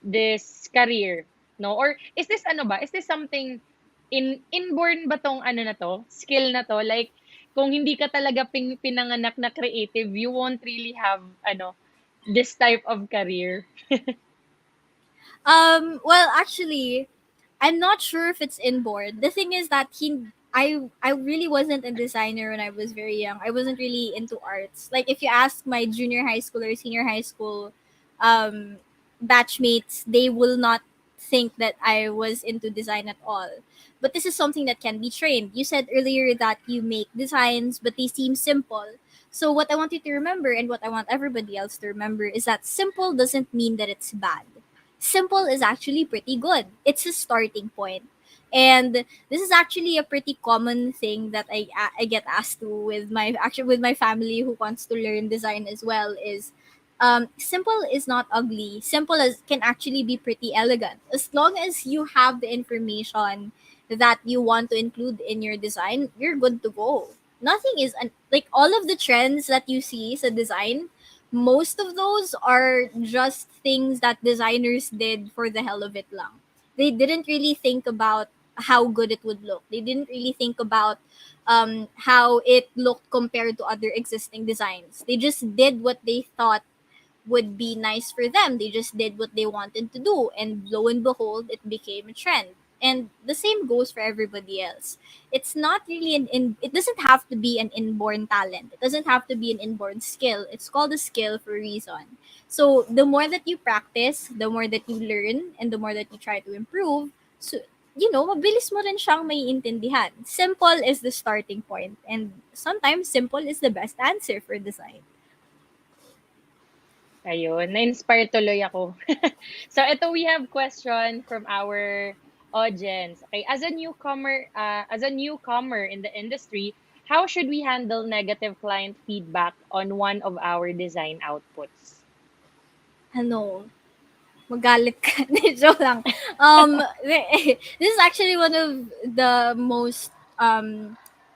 this career, no? Or is this is this something inborn ba tong na to, skill na to, like kung hindi ka talaga pinanganak na creative, you won't really have this type of career. Well, actually, I'm not sure if it's inboard. The thing is that I really wasn't a designer when I was very young. I wasn't really into arts. Like if you ask my junior high school or senior high school um batchmates, they will not think that I was into design at all. But this is something that can be trained. You said earlier that you make designs, but they seem simple. So what I want you to remember and what I want everybody else to remember is that simple doesn't mean that it's bad. Simple is actually pretty good. It's a starting point. And this is actually a pretty common thing that I get asked to with my family who wants to learn design as well is simple is not ugly. Simple is can actually be pretty elegant as long as you have the information that you want to include in your design. You're good to go. Nothing is like all of the trends that you see sa design, most of those are just things that designers did for the hell of it lang. They didn't really think about how good it would look. They didn't really think about how it looked compared to other existing designs. They just did what they thought would be nice for them. They just did what they wanted to do, and lo and behold, it became a trend. And the same goes for everybody else. It's not really it doesn't have to be an inborn talent. It doesn't have to be an inborn skill. It's called a skill for a reason. So the more that you practice, the more that you learn, and the more that you try to improve, so mabilis mo rin siyang maiintindihan. Simple is the starting point, and sometimes simple is the best answer for design. Ayun, na-inspire tuloy ako. So ito, we have question from our audience. Okay, as a newcomer in the industry, how should we handle negative client feedback on one of our design outputs? Ano, magalit ka. Hindi, joke lang. This is actually one of the most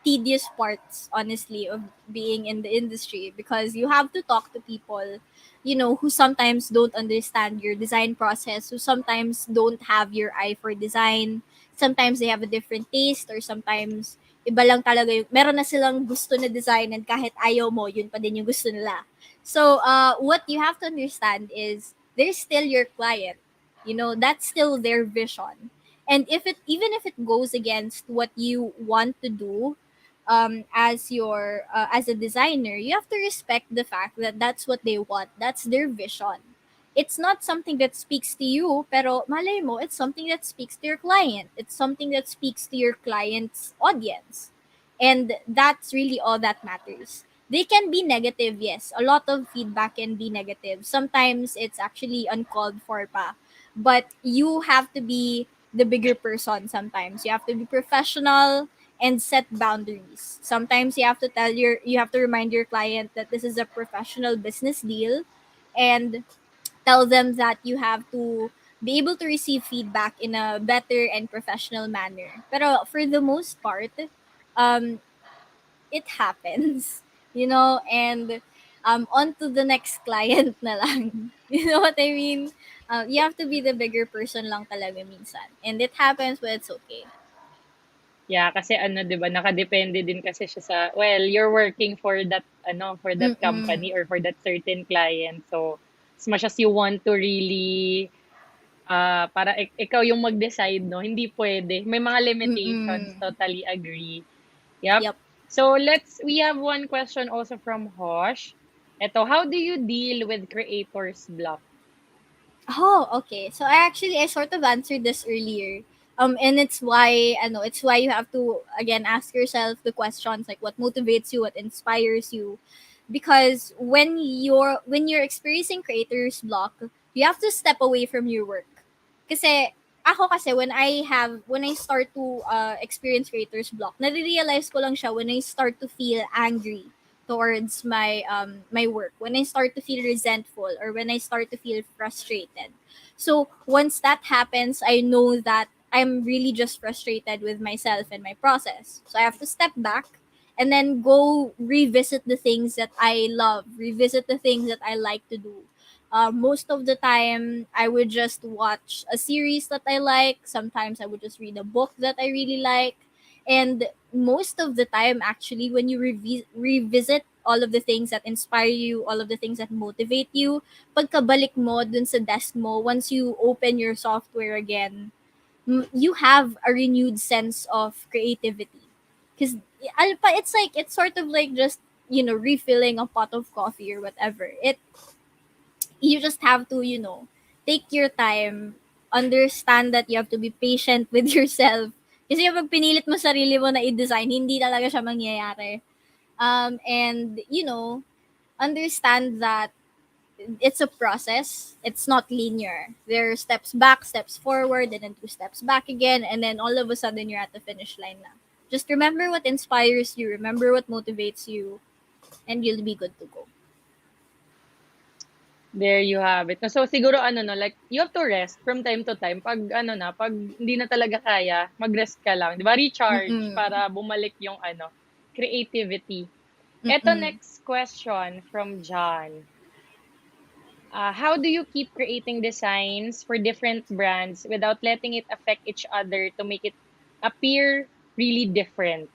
tedious parts, honestly, of being in the industry because you have to talk to people, who sometimes don't understand your design process, who sometimes don't have your eye for design. Sometimes they have a different taste, or sometimes iba lang talaga yung, meron na silang gusto na design and kahit ayaw mo, yun pa din yung gusto nila. So, what you have to understand is they're still your client. That's still their vision. And if it even if it goes against what you want to do, as a designer, you have to respect the fact that that's what they want. That's their vision. It's not something that speaks to you, pero malay mo, it's something that speaks to your client. It's something that speaks to your client's audience. And that's really all that matters. They can be negative, yes. A lot of feedback can be negative. Sometimes it's actually uncalled for pa. But you have to be the bigger person sometimes. You have to be professional and set boundaries. Sometimes you have to remind your client that this is a professional business deal, and tell them that you have to be able to receive feedback in a better and professional manner. Pero for the most part, um, it happens, and on to the next client na lang. You know what I mean? You have to be the bigger person lang talaga minsan. And it happens, but it's okay. Yeah, kasi 'di ba, nakadepende din kasi siya sa, well, you're working for that for that Mm-mm. company or for that certain client. So, as much as you want to really para ikaw yung mag-decide, no, hindi pwede. May mga limitations, Mm-mm. totally agree. Yep. Yep. So, we have one question also from Hosh. Eto, how do you deal with creator's block? Oh, okay. So I sort of answered this earlier. And it's why I know it's why you have to again ask yourself the questions like what motivates you, what inspires you, because when you're experiencing creator's block, you have to step away from your work. Kasi kasi when I start to experience creator's block, nare-realize ko lang siya when I start to feel angry towards my work, when I start to feel resentful or when I start to feel frustrated. So once that happens, I know that I'm really just frustrated with myself and my process. So I have to step back and then go revisit the things that I love, revisit the things that I like to do. Most of the time, I would just watch a series that I like. Sometimes I would just read a book that I really like. And most of the time, actually, when you revisit all of the things that inspire you, all of the things that motivate you, pagkabalik mo dun sa desk mo, once you open your software again, you have a renewed sense of creativity. Because it's sort of like just refilling a pot of coffee or whatever. You just have to take your time, understand that you have to be patient with yourself. Kasi pag pinilit mo sarili mo na i-design, hindi talaga siya mangyayari. And understand that it's a process. It's not linear. There are steps back, steps forward, and then two steps back again, and then all of a sudden you're at the finish line na. Just remember what inspires you, remember what motivates you, and you'll be good to go. There you have it. So siguro ano no, like you have to rest from time to time. Pag ano na, pag hindi na talaga kaya, mag-rest ka lang, 'di ba? Recharge Mm-mm. para bumalik yung ano, creativity. Eto Mm-mm. next question from John. How do you keep creating designs for different brands without letting it affect each other to make it appear really different?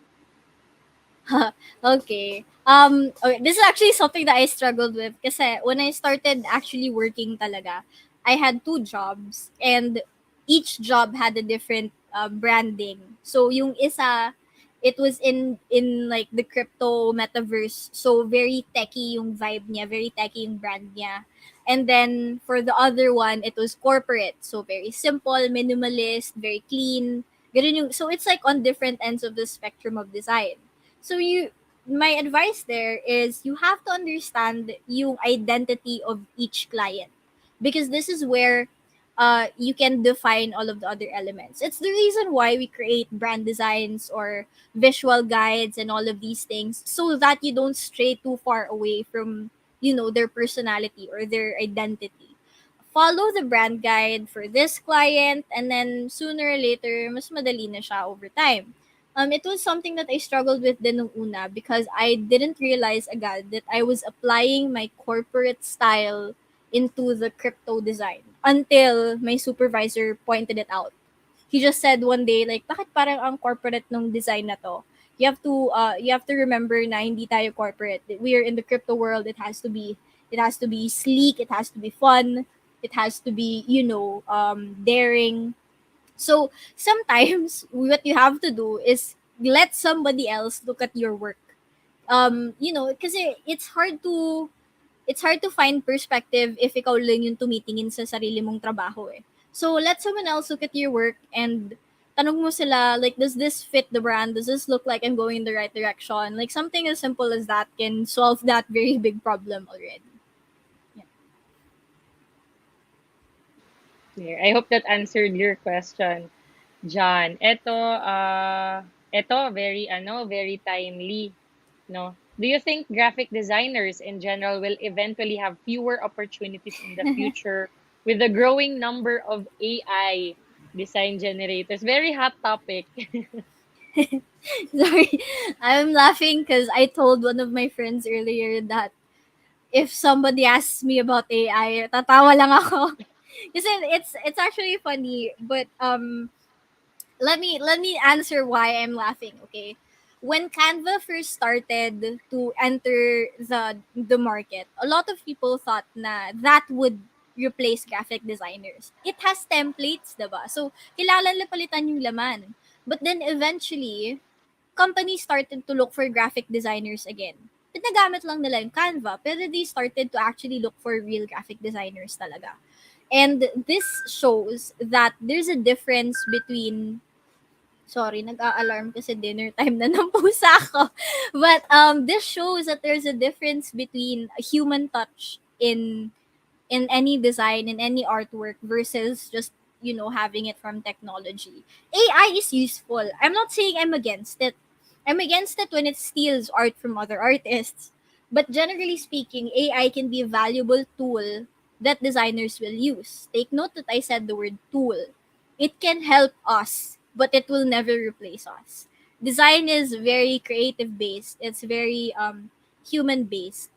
Okay. Okay, this is actually something that I struggled with kasi when I started actually working talaga, I had two jobs and each job had a different branding. So yung isa, it was in like the crypto metaverse. So very techy yung vibe niya, very techy yung brand niya. And then for the other one, it was corporate. So very simple, minimalist, very clean. Ganun yung, so it's like on different ends of the spectrum of design. So my advice there is you have to understand yung identity of each client because this is where you can define all of the other elements. It's the reason why we create brand designs or visual guides and all of these things so that you don't stray too far away from their personality or their identity. Follow the brand guide for this client and then sooner or later mas madali na siya over time. It was something that I struggled with din nung una because I didn't realize agad that I was applying my corporate style into the crypto design until my supervisor pointed it out. He just said one day like bakit parang ang corporate nung design na to? You have to remember na hindi tayo corporate. We are in the crypto world. It has to be sleek, it has to be fun, it has to be daring. So sometimes what you have to do is let somebody else look at your work. Because it's hard to find perspective if ikaw lang yung tumitingin sa sarili mong trabaho eh. So let someone else look at your work and tanong mo sila like, does this fit the brand? Does this look like I'm going in the right direction? Like something as simple as that can solve that very big problem already. There. I hope that answered your question, John. Eto very timely, no? Do you think graphic designers in general will eventually have fewer opportunities in the future with the growing number of AI design generators? Very hot topic. Sorry, I'm laughing because I told one of my friends earlier that if somebody asks me about AI, tatawa lang ako. Kasi it's actually funny, but let me answer why I'm laughing, okay? When Canva first started to enter the market, a lot of people thought na that would replace graphic designers. It has templates, diba? So, kailangan lang palitan yung laman. But then eventually, companies started to look for graphic designers again. Pinagamit lang nila yung Canva, pero they started to actually look for real graphic designers talaga. And this shows that there's a difference between, sorry, nag-a-alarm kasi dinner time na ng pusa ko. But this shows that there's a difference between a human touch in any design, in any artwork, versus just, having it from technology. AI is useful. I'm not saying I'm against it. I'm against it when it steals art from other artists. But generally speaking, AI can be a valuable tool that designers will use. Take note that I said the word tool. It can help us, but it will never replace us. Design is very creative based. It's very human based.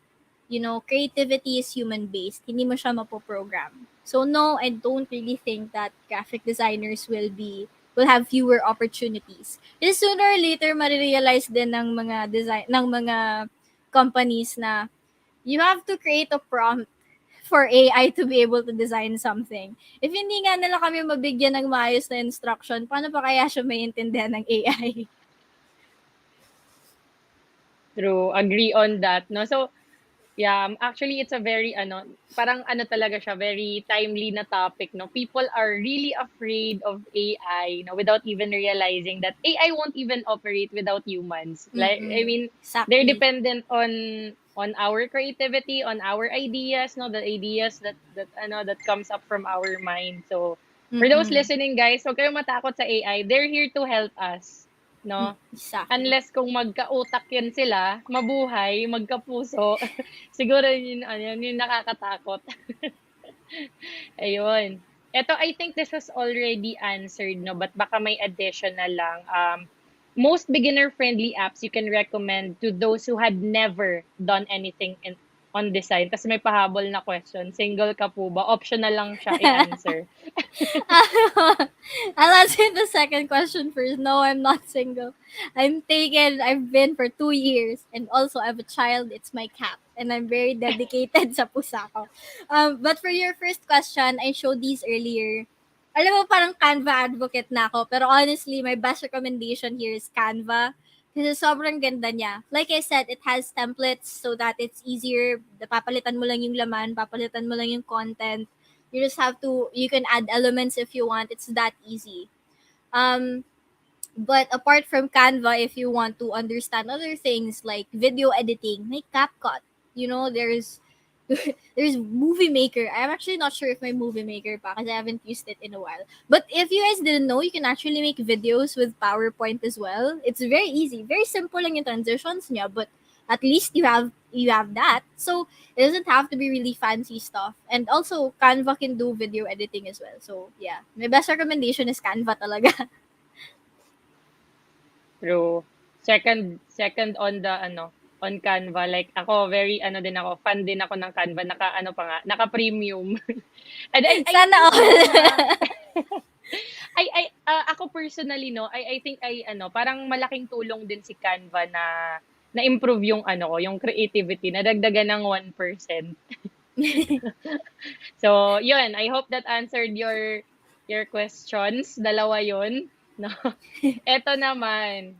Creativity is human based. Hindi mo siya mapoprogram. So no, I don't really think that graphic designers will have fewer opportunities. Kasi sooner or later marirealize din ng mga companies na you have to create a prompt for AI to be able to design something. If hindi nga nila kami mabigyan ng maayos na instruction, paano pa kaya siya maintindihan ng AI? True. Agree on that, no? So, yeah, actually it's a very parang talaga siya, very timely na topic, no? People are really afraid of AI, without even realizing that AI won't even operate without humans. Like, I Mm-mm. mean, they're Exactly. dependent on our creativity, on our ideas, no, the ideas that comes up from our mind. So, for those Mm-mm. listening, guys, huwag kayong matakot sa AI. They're here to help us, no? Exactly. Unless kung magka-utak yan sila, mabuhay, magkapuso, siguro yun yung nakakatakot. Ayun. Ito, I think this was already answered, no? But baka may additional lang. Most beginner-friendly apps you can recommend to those who had never done anything on design. Tapos may pahabol na question. Single ka po ba? Optional lang siya i-answer. I'll answer the second question first. No, I'm not single. I'm taken. I've been for 2 years, and also I have a child. It's my cat, and I'm very dedicated sa pusa ko. But for your first question, I showed these earlier. Alam mo, parang Canva advocate na ako. Pero honestly, my best recommendation here is Canva. Kasi sobrang ganda niya. Like I said, it has templates so that it's easier. Papalitan mo lang yung laman, papalitan mo lang yung content. You just have to, you can add elements if you want. It's that easy. Um, but apart from Canva, if you want to understand other things like video editing, like CapCut, there's there's Movie Maker. I'm actually not sure if my Movie Maker pa because I haven't used it in a while. But if you guys didn't know, you can actually make videos with PowerPoint as well. It's very easy, very simple lang yung transitions niya, but at least you have that. So it doesn't have to be really fancy stuff. And also Canva can do video editing as well. So yeah, my best recommendation is Canva talaga. True. Second on the on Canva, like ako very din ako, fan din ako ng Canva, pa nga, naka-premium. And I Sana think all. ako personally, no, I think parang malaking tulong din si Canva na improve yung yung creativity, na dagdagan ng 1%. So, yun, I hope that answered your questions. Dalawa yun, no? Eto naman.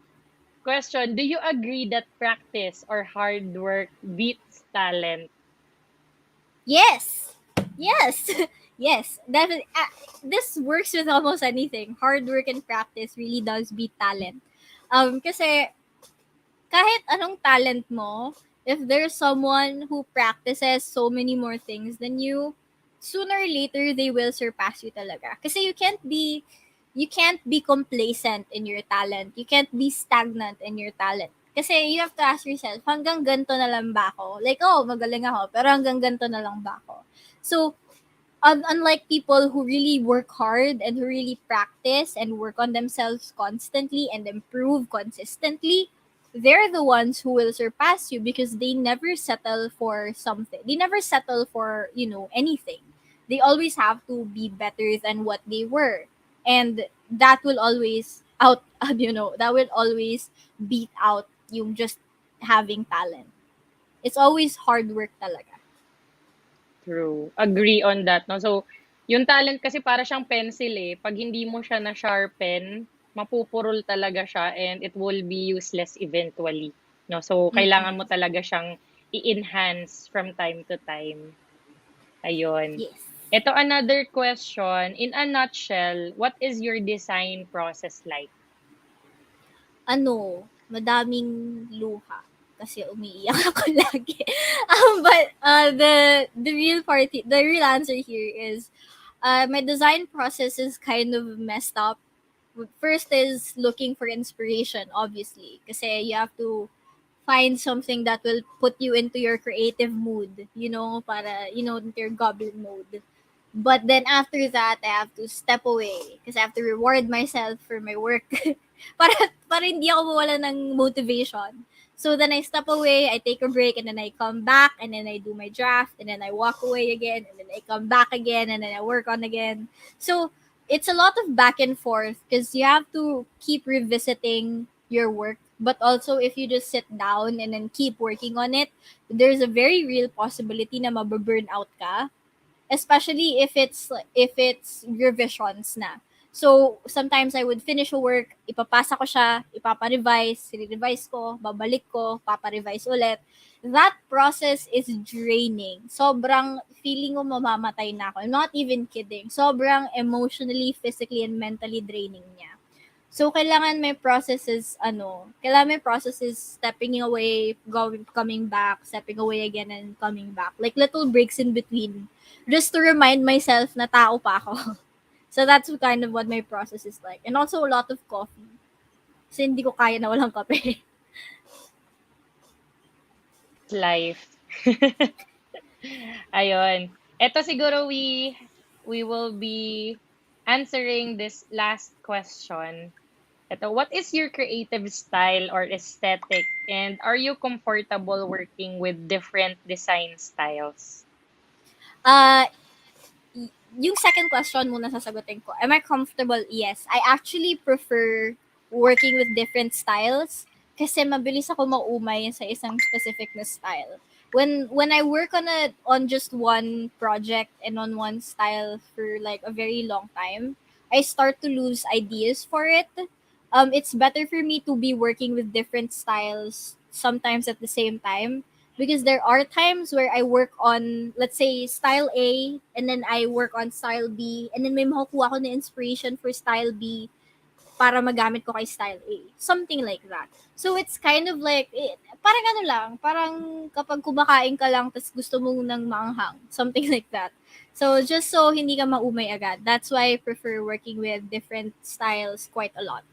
Question, do you agree that practice or hard work beats talent? Yes. Yes. Yes. Definitely. This works with almost anything. Hard work and practice really does beat talent. Kasi kahit anong talent mo, if there's someone who practices so many more things than you, sooner or later they will surpass you talaga. Kasi you can't be complacent in your talent. You can't be stagnant in your talent. Kasi you have to ask yourself, hanggang ganito na lang ba ako? Like, oh, magaling ako, pero hanggang ganito na lang ba ako? So, unlike people who really work hard and who really practice and work on themselves constantly and improve consistently, they're the ones who will surpass you because they never settle for something. They never settle for, anything. They always have to be better than what they were. And that will always that will always beat out yung just having talent. It's always hard work talaga. True. Agree on that, no? So, yung talent kasi para siyang pencil eh. Pag hindi mo siya na-sharpen, mapupurol talaga siya and it will be useless eventually. No? So, kailangan mo talaga siyang i-enhance from time to time. Ayun. Yes. Ito another question. In a nutshell, what is your design process like? Ano, madaming luha kasi umiiyak ako lagi. But the real part, the real answer here is my design process is kind of messed up. First is looking for inspiration, obviously, kasi you have to find something that will put you into your creative mood, para, into your goblin mode. But then after that, I have to step away because I have to reward myself for my work. para, para hindi ako mawala ng motivation. So then I step away, I take a break, and then I come back, and then I do my draft, and then I walk away again, and then I come back again, and then I work on again. So it's a lot of back and forth because you have to keep revisiting your work. But also, if you just sit down and then keep working on it, there's a very real possibility na mababurn out ka, especially if it's revisions na. So sometimes I would finish a work, ipapasa ko siya, ipapa-revise, revise ko, babalik ko, papa-revise ulit. That process is draining. Sobrang feeling ko mamamatay na ako. I'm not even kidding. Sobrang emotionally, physically, and mentally draining niya. So, kailangan may processes stepping away, coming back, stepping away again, and coming back. Like little breaks in between. Just to remind myself na tao pa ako. So, that's kind of what my process is like. And also, a lot of coffee. Kasi hindi ko kaya na walang kape. Life. Ayun. Ito siguro we will be answering this last question. Ito, what is your creative style or aesthetic? And are you comfortable working with different design styles? Uh, yung second question muna sasagutin ko. Am I comfortable? Yes. I actually prefer working with different styles kasi mabilis ako maumay sa isang specific na style. When I work on just one project and on one style for like a very long time, I start to lose ideas for it. It's better for me to be working with different styles sometimes at the same time, because there are times where I work on, let's say, style A, and then I work on style B, and then may makukuha ko na inspiration for style B para magamit ko kay style A. Something like that. So it's kind of like, parang ano lang, parang kapag kumakain ka lang tas gusto mo nang maanghang. Something like that. So just so hindi ka maumay agad. That's why I prefer working with different styles quite a lot.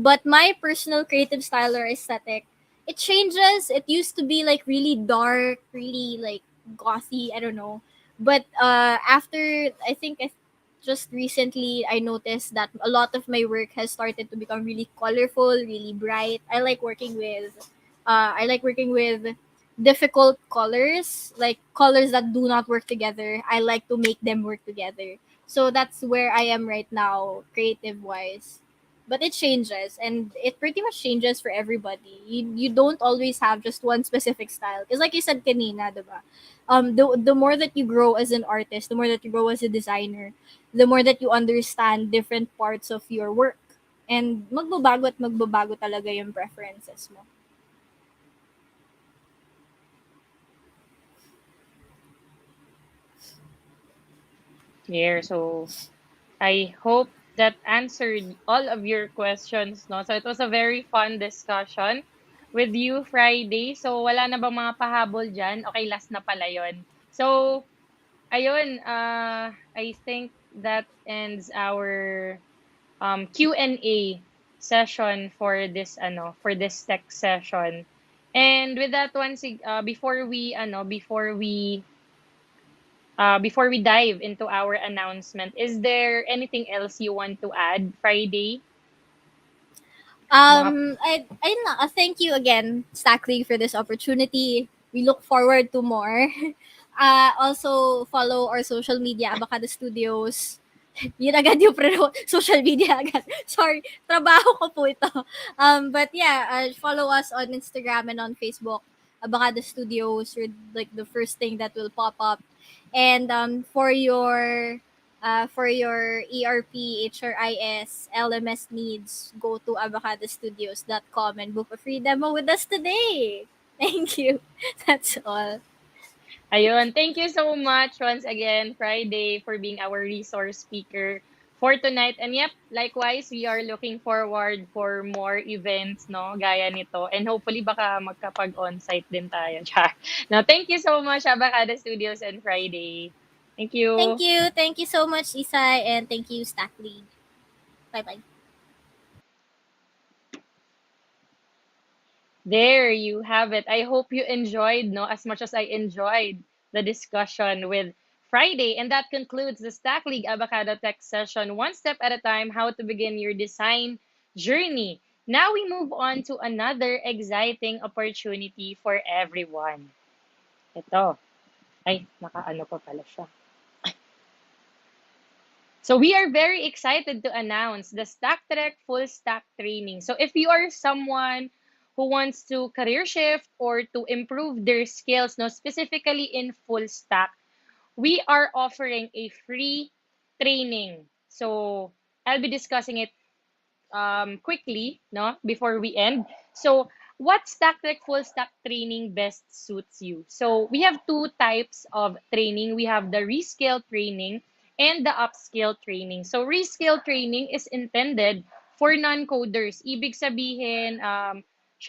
But my personal creative style or aesthetic, it changes. It used to be like really dark, really like gothy. I don't know. But after I think just recently, I noticed that a lot of my work has started to become really colorful, really bright. I like working with difficult colors, like colors that do not work together. I like to make them work together. So that's where I am right now, creative wise. But it changes, and it pretty much changes for everybody. You don't always have just one specific style, because like you said kanina, diba? The more that you grow as an artist, the more that you grow as a designer, the more that you understand different parts of your work, and magbabago at magbabago talaga yung preferences mo. Here, so I hope that answered all of your questions, no? So it was a very fun discussion with you, Friday. So wala na bang mga pahabol dyan? Okay, last na pala yun. So, ayun, I think that ends our Q&A session for this tech session. And with that one, before we dive into our announcement, is there anything else you want to add, Friday? Mga Thank you again, StackLeague, for this opportunity. We look forward to more. Also, follow our social media, Abakada Studios. Yun agad yung social media agad. Sorry, trabaho ko po ito. But yeah, follow us on Instagram and on Facebook, Abakada Studios. We're like the first thing that will pop up. And for your ERP, HRIS, LMS needs, go to abacadastudios.com and book a free demo with us today. Thank you. That's all. Ayun, thank you so much once again, Friday, for being our resource speaker for tonight. And yep, likewise, we are looking forward for more events, no, gaya nito. And hopefully, baka magkapag-on-site din tayo. Char. Now, thank you so much, Abakada Studios and Friday. Thank Thank you. you. Thank you so much, Isai, and thank you, Stack League. Bye bye. There you have it. I hope you enjoyed, no, as much as I enjoyed the discussion with Friday. And that concludes the Stack League Avocado Tech session, one step at a time, how to begin your design journey. Now we move on to another exciting opportunity for everyone. Ito. Ay, nakaano pa pala siya. So we are very excited to announce the Stack Trek Full Stack Training. So if you are someone who wants to career shift or to improve their skills, no, specifically in full stack, we are offering a free training. So I'll be discussing it quickly, no, before we end. So, what stack tech full stack training best suits you? So, we have two types of training. We have the reskill training and the upskill training. So, reskill training is intended for non-coders. Ibig sabihin,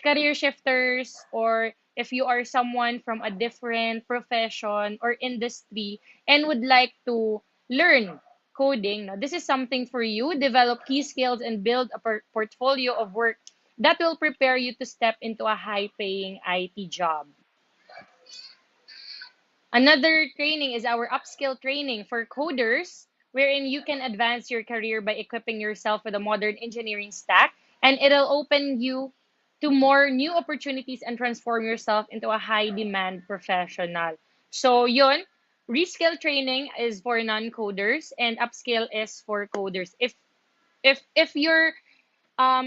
career shifters, or if you are someone from a different profession or industry and would like to learn coding. Now, this is something for you. Develop key skills and build a portfolio of work that will prepare you to step into a high paying IT job. Another training is our upskill training for coders, wherein you can advance your career by equipping yourself with a modern engineering stack, and it'll open you to more new opportunities and transform yourself into a high demand professional. So, yun, reskill training is for non-coders and upskill is for coders. If you're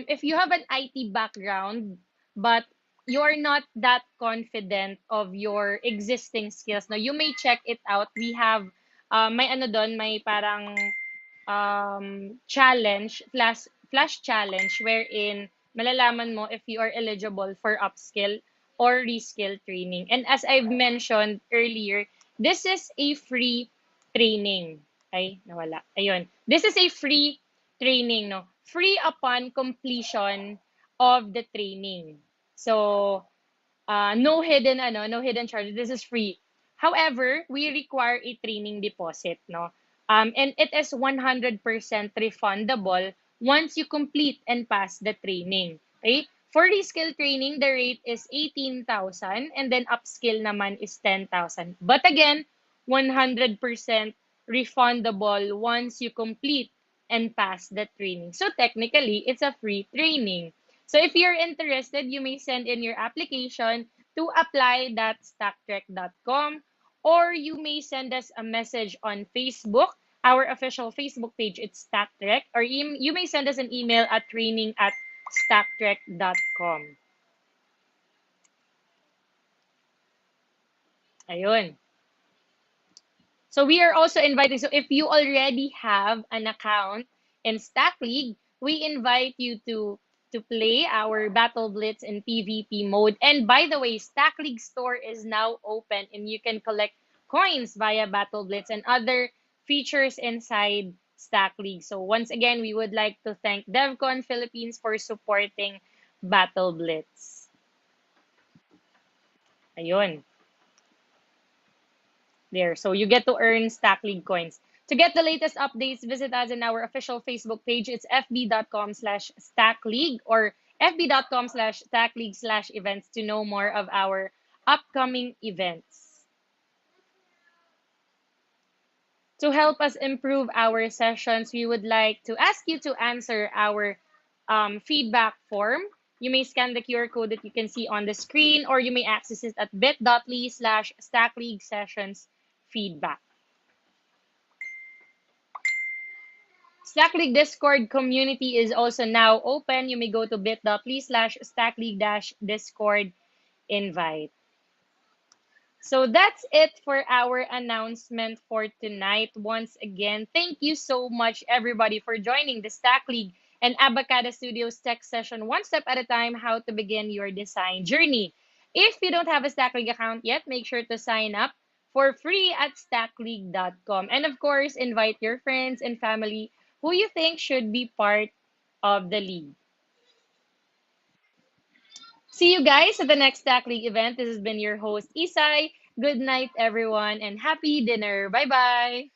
if you have an IT background, but you're not that confident of your existing skills, now you may check it out. We have may ano doon, may parang challenge, flash challenge, wherein malalaman mo if you are eligible for upskill or reskill training. And as I've mentioned earlier, this is a free training. Ay, nawala. Ayun. This is a free training, no? Free upon completion of the training. So, no hidden charges. This is free. However, we require a training deposit, no? And it is 100% refundable once you complete and pass the training. Okay? For reskill training, the rate is 18,000 and then upskill naman is 10,000. But again, 100% refundable once you complete and pass the training. So technically, it's a free training. So if you're interested, you may send in your application to apply.stacktrek.com, or you may send us a message on Facebook, our official Facebook page, it's StackTrek, or you may send us an email at training@stacktrek.com. Ayun. So we are also inviting, so if you already have an account in Stack League, we invite you to play our Battle Blitz in PvP mode. And by the way, Stack League store is now open and you can collect coins via Battle Blitz and other features inside Stack League. So once again, we would like to thank DevCon Philippines for supporting Battle Blitz. Ayun. There. So you get to earn Stack League coins. To get the latest updates, visit us in our official Facebook page. It's fb.com/stackleague or fb.com/stackleague/events to know more of our upcoming events. To help us improve our sessions, we would like to ask you to answer our feedback form. You may scan the QR code that you can see on the screen, or you may access it at bit.ly/stackleague sessions feedback. StackLeague Discord community is also now open. You may go to bit.ly/stackleague-discord invite. So that's it for our announcement for tonight. Once again, thank you so much, everybody, for joining the Stack League and Abakada Studios Tech Session, one step at a time, how to begin your design journey. If you don't have a Stack League account yet, make sure to sign up for free at stackleague.com. And of course, invite your friends and family who you think should be part of the league. See you guys at the next Stack League event. This has been your host, Isai. Good night, everyone, and happy dinner. Bye bye.